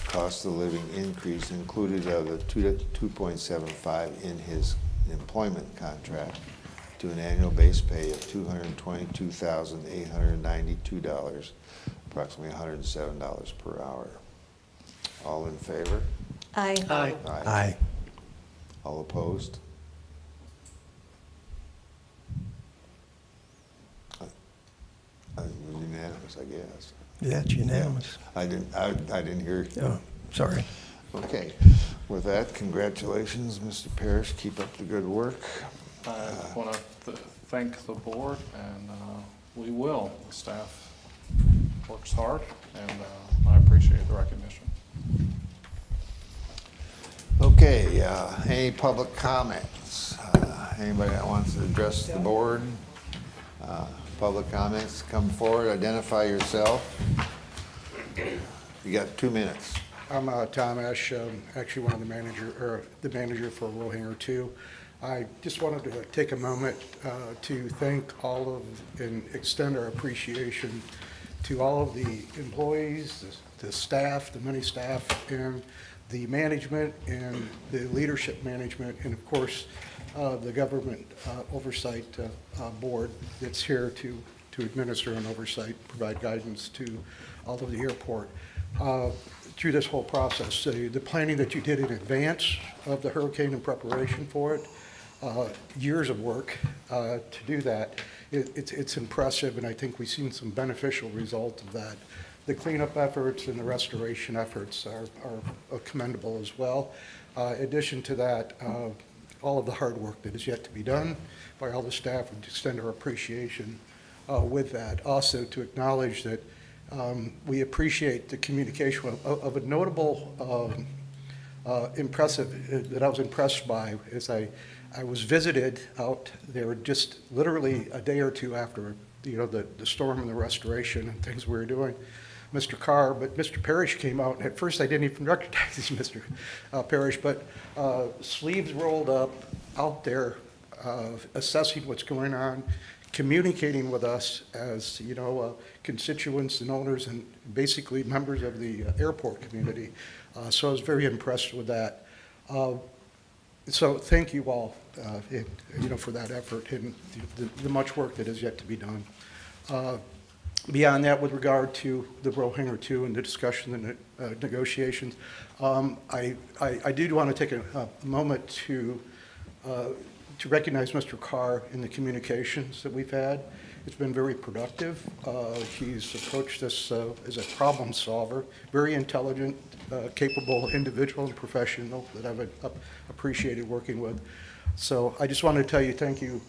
cost of living increase included of the 2.75 in his employment contract to an annual base pay of $222,892, approximately $107 per hour. All in favor? Aye. Aye. Aye. All opposed? It was unanimous, I guess. That's unanimous. I didn't hear. Oh, sorry. Okay. With that, congratulations, Mr. Parrish. Keep up the good work. I want to thank the board, and we will. The staff works hard, and I appreciate the recognition. Okay, any public comments? Anybody that wants to address the board? Public comments, come forward, identify yourself. You got 2 minutes. I'm Tom Esch, actually one of the manager for Rohanger 2. I just wanted to take a moment to thank all of and extend our appreciation to all of the employees, the staff, the many staff, and the management and the leadership management, and of course the government oversight board that's here to administer and oversight, provide guidance to all of the airport. Through this whole process, the planning that you did in advance of the hurricane in preparation for it, years of work to do that, it's impressive, and I think we've seen some beneficial result of that the cleanup efforts and the restoration efforts are commendable as well. In addition to that, all of the hard work that is yet to be done by all the staff, and to extend our appreciation with that. Also to acknowledge that we appreciate the communication of a notable impressive, that I was impressed by as I was visited out there just literally a day or two after, the storm and the restoration and things we were doing. Mr. Carr, but Mr. Parrish came out. At first, I didn't even recognize Mr. Parrish, but sleeves rolled up out there, assessing what's going on, communicating with us as constituents and owners and basically members of the airport community. So I was very impressed with that. So thank you all, for that effort and the much work that is yet to be done. Beyond that, with regard to the row hanger 2 and the discussion and negotiations, I do want to take a moment to recognize Mr. Carr in the communications that we've had. It's been very productive. He's approached this as a problem solver, very intelligent, capable individual and professional that I've appreciated working with. So I just wanted to tell you thank you,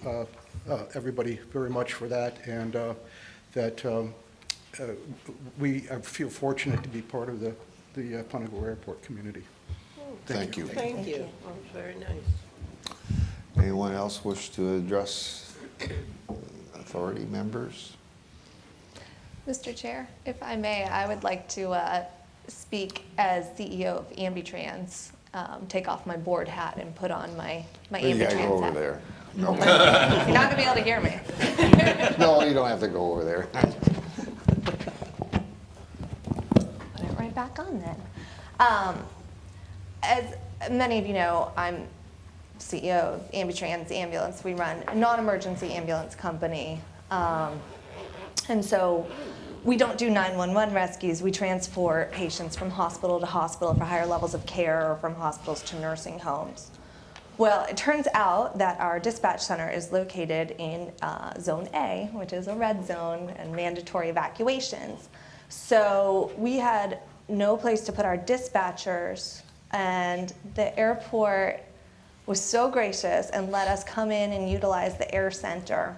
everybody, very much for that, and that I feel fortunate to be part of the Punta Gorda Airport community. Thank you. Thank you. That was very nice. Anyone else wish to address authority members? Mr. Chair, if I may, I would like to speak as CEO of Ambitrans, take off my board hat and put on my You gotta Ambitrans go over hat. there. No. You're not going to be able to hear me. No, you don't have to go over there. Put it right back on then. As many of you know, I'm CEO of Ambitrans Ambulance. We run a non-emergency ambulance company. And so we don't do 911 rescues. We transport patients from hospital to hospital for higher levels of care or from hospitals to nursing homes. Well, it turns out that our dispatch center is located in Zone A, which is a red zone and mandatory evacuations. So we had no place to put our dispatchers, and the airport was so gracious and let us come in and utilize the air center.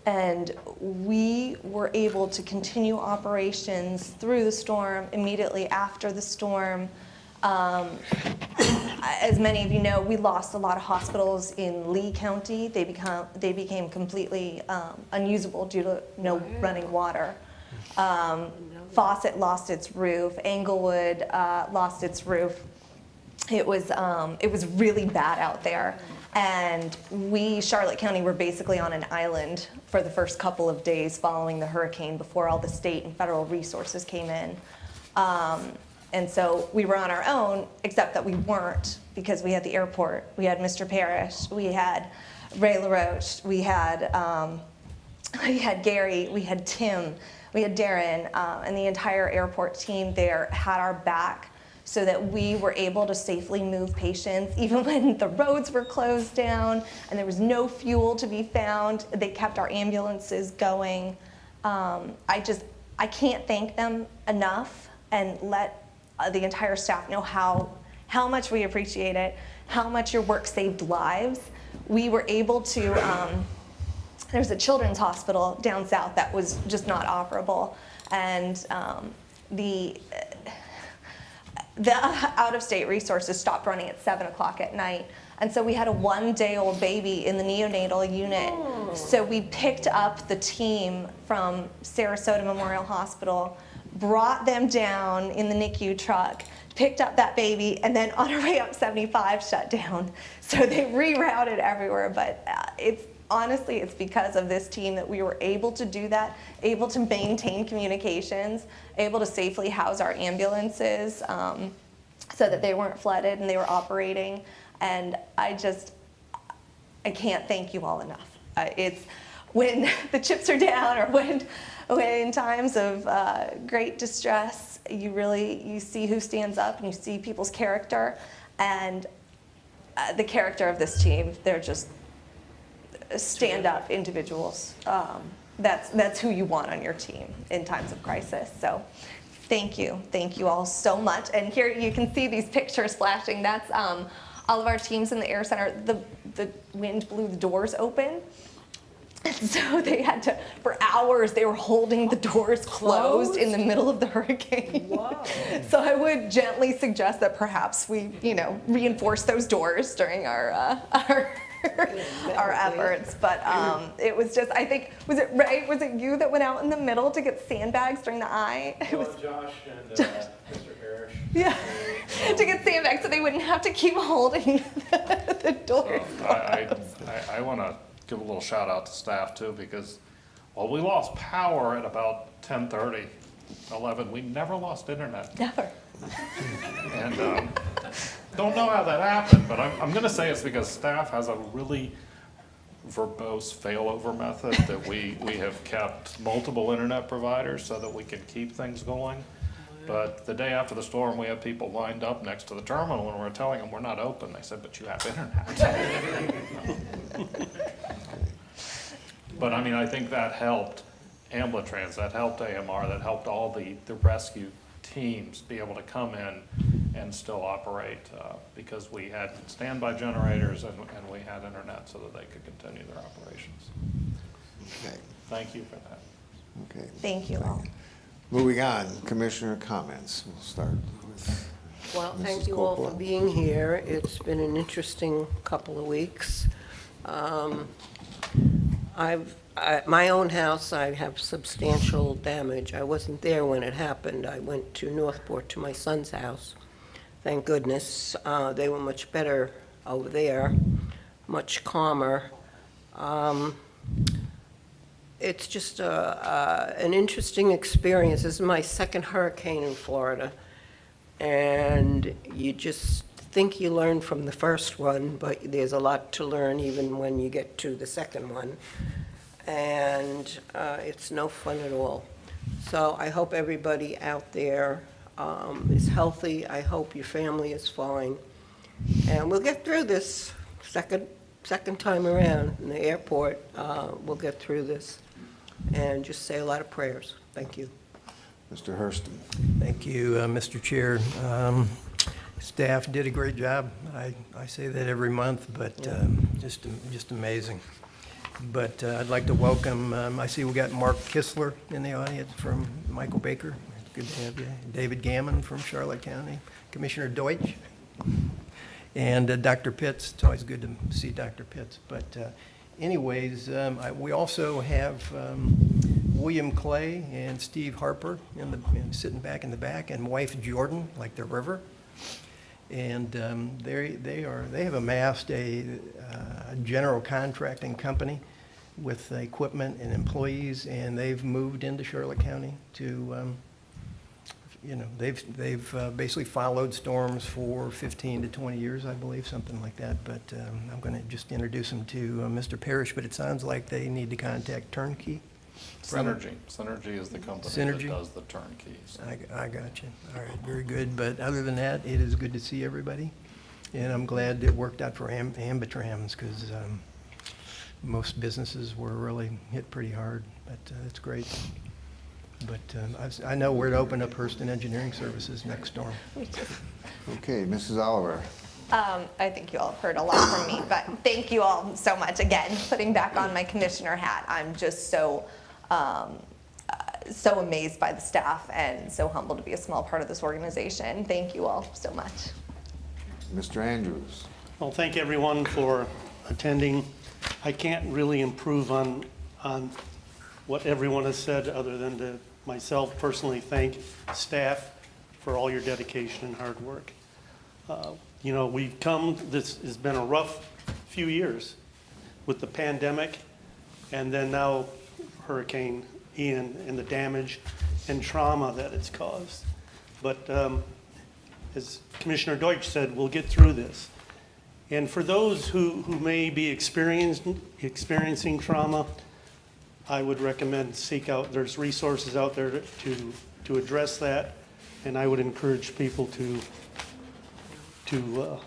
And we were able to continue operations through the storm, immediately after the storm. As many of you know, we lost a lot of hospitals in Lee County. They became completely unusable due to no running water. Fawcett lost its roof. Englewood lost its roof. It was really bad out there. And we, Charlotte County, were basically on an island for the first couple of days following the hurricane before all the state and federal resources came in. And so we were on our own, except that we weren't, because we had the airport, we had Mr. Parrish, we had Ray LaRoche, we had Gary, we had Tim, we had Darren, and the entire airport team there had our back so that we were able to safely move patients, even when the roads were closed down and there was no fuel to be found. They kept our ambulances going. I can't thank them enough and let the entire staff know how much we appreciate it, how much your work saved lives. We were able to, there's a children's hospital down south that was just not operable, and the out-of-state resources stopped running at 7 o'clock at night. And so we had a 1-day-old baby in the neonatal unit. Oh. So we picked up the team from Sarasota Memorial Hospital, brought them down in the NICU truck, picked up that baby, and then on our way up 75 shut down. So they rerouted everywhere, but honestly, it's because of this team that we were able to do that, able to maintain communications, able to safely house our ambulances so that they weren't flooded and they were operating. And I can't thank you all enough. It's when the chips are down, or when in times of great distress, you see who stands up and you see people's character. And the character of this team, they're just stand-up individuals. that's who you want on your team in times of crisis. So thank you all so much. And here you can see these pictures flashing. That's all of our teams in the Air Center. The wind blew the doors open. And so they had to, for hours, they were holding the doors closed in the middle of the hurricane. Wow. So I would gently suggest that perhaps we, reinforce those doors during our efforts. But it was just, I think, was it Ray? Was it you that went out in the middle to get sandbags during the eye? It was Josh and Mr. Parrish. Yeah, to get sandbags so they wouldn't have to keep holding the doors. I want to give a little shout out to staff too, because while we lost power at about 10:30, 11, we never lost internet. Never. And don't know how that happened, but I'm going to say it's because staff has a really verbose failover method that we have kept multiple internet providers so that we can keep things going. But the day after the storm, we had people lined up next to the terminal, and we were telling them we're not open. They said, "But you have internet." But I mean, I think that helped Ambutrans, that helped AMR, that helped all the rescue teams be able to come in and still operate because we had standby generators and we had internet so that they could continue their operations. Okay. Thank you for that. Okay. Thank you all. Moving on, commissioner comments. We'll start with Well, Mrs. thank you all for Coppola. being here. It's been an interesting couple of weeks. My own house, I have substantial damage. I wasn't there when it happened. I went to Northport to my son's house. Thank goodness. They were much better over there, much calmer. It's just an interesting experience. This is my second hurricane in Florida, and you just think you learned from the first one, but there's a lot to learn even when you get to the second one. And it's no fun at all. So I hope everybody out there is healthy. I hope your family is fine. And we'll get through this second time around in the airport. We'll get through this. And just say a lot of prayers. Thank you. Mr. Hurston. Thank you, Mr. Chair. Staff did a great job. I say that every month, but just amazing. But I'd like to welcome, I see we got Mark Kistler in the audience from Michael Baker. It's good to have you. David Gammon from Charlotte County. Commissioner Deutsch. And Dr. Pitts. It's always good to see Dr. Pitts. But anyways, we also have William Clay and Steve Harper sitting back in the back, and wife Jordan, like the river. And they have amassed a general contracting company with equipment and employees, and they've moved into Charlotte County to, they've basically followed storms for 15 to 20 years, I believe, something like that. But I'm going to just introduce them to Mr. Parrish, but it sounds like they need to contact Turnkey. Synergy. Synergy is the company that does the turnkeys. I got you. All right, very good. But other than that, it is good to see everybody. And I'm glad it worked out for Ambutrans because most businesses were really hit pretty hard. But it's great. But I know where to open up Hurston Engineering Services next storm. Okay, Mrs. Oliver. I think you all have heard a lot from me, but thank you all so much. Again, putting back on my commissioner hat, I'm just so amazed by the staff and so humbled to be a small part of this organization. Thank you all so much. Mr. Andrews. Well, thank everyone for attending. I can't really improve on what everyone has said other than to myself personally thank staff for all your dedication and hard work. This has been a rough few years with the pandemic and then now Hurricane Ian and the damage and trauma that it's caused. But as Commissioner Deutsch said, we'll get through this. And for those who may be experiencing trauma, I would recommend seek out, there's resources out there to address that, and I would encourage people to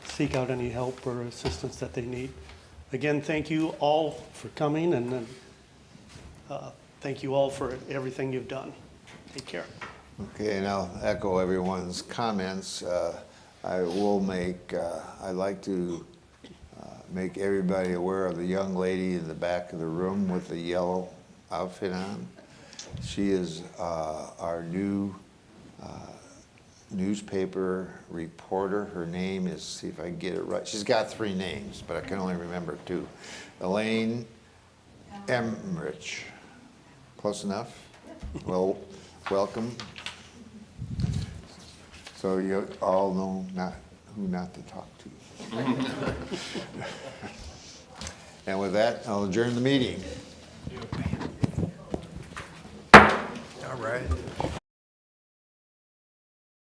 seek out any help or assistance that they need. Again, thank you all for coming, and thank you all for everything you've done. Take care. Okay, and I'll echo everyone's comments. I will make, I'd like to make everybody aware of the young lady in the back of the room with the yellow outfit on. She is our new newspaper reporter. Her name is, see if I can get it right. She's got 3 names, but I can only remember 2. Elaine Emrich. Close enough? Well, welcome. So you all know who not to talk to. And with that, I'll adjourn the meeting. All right.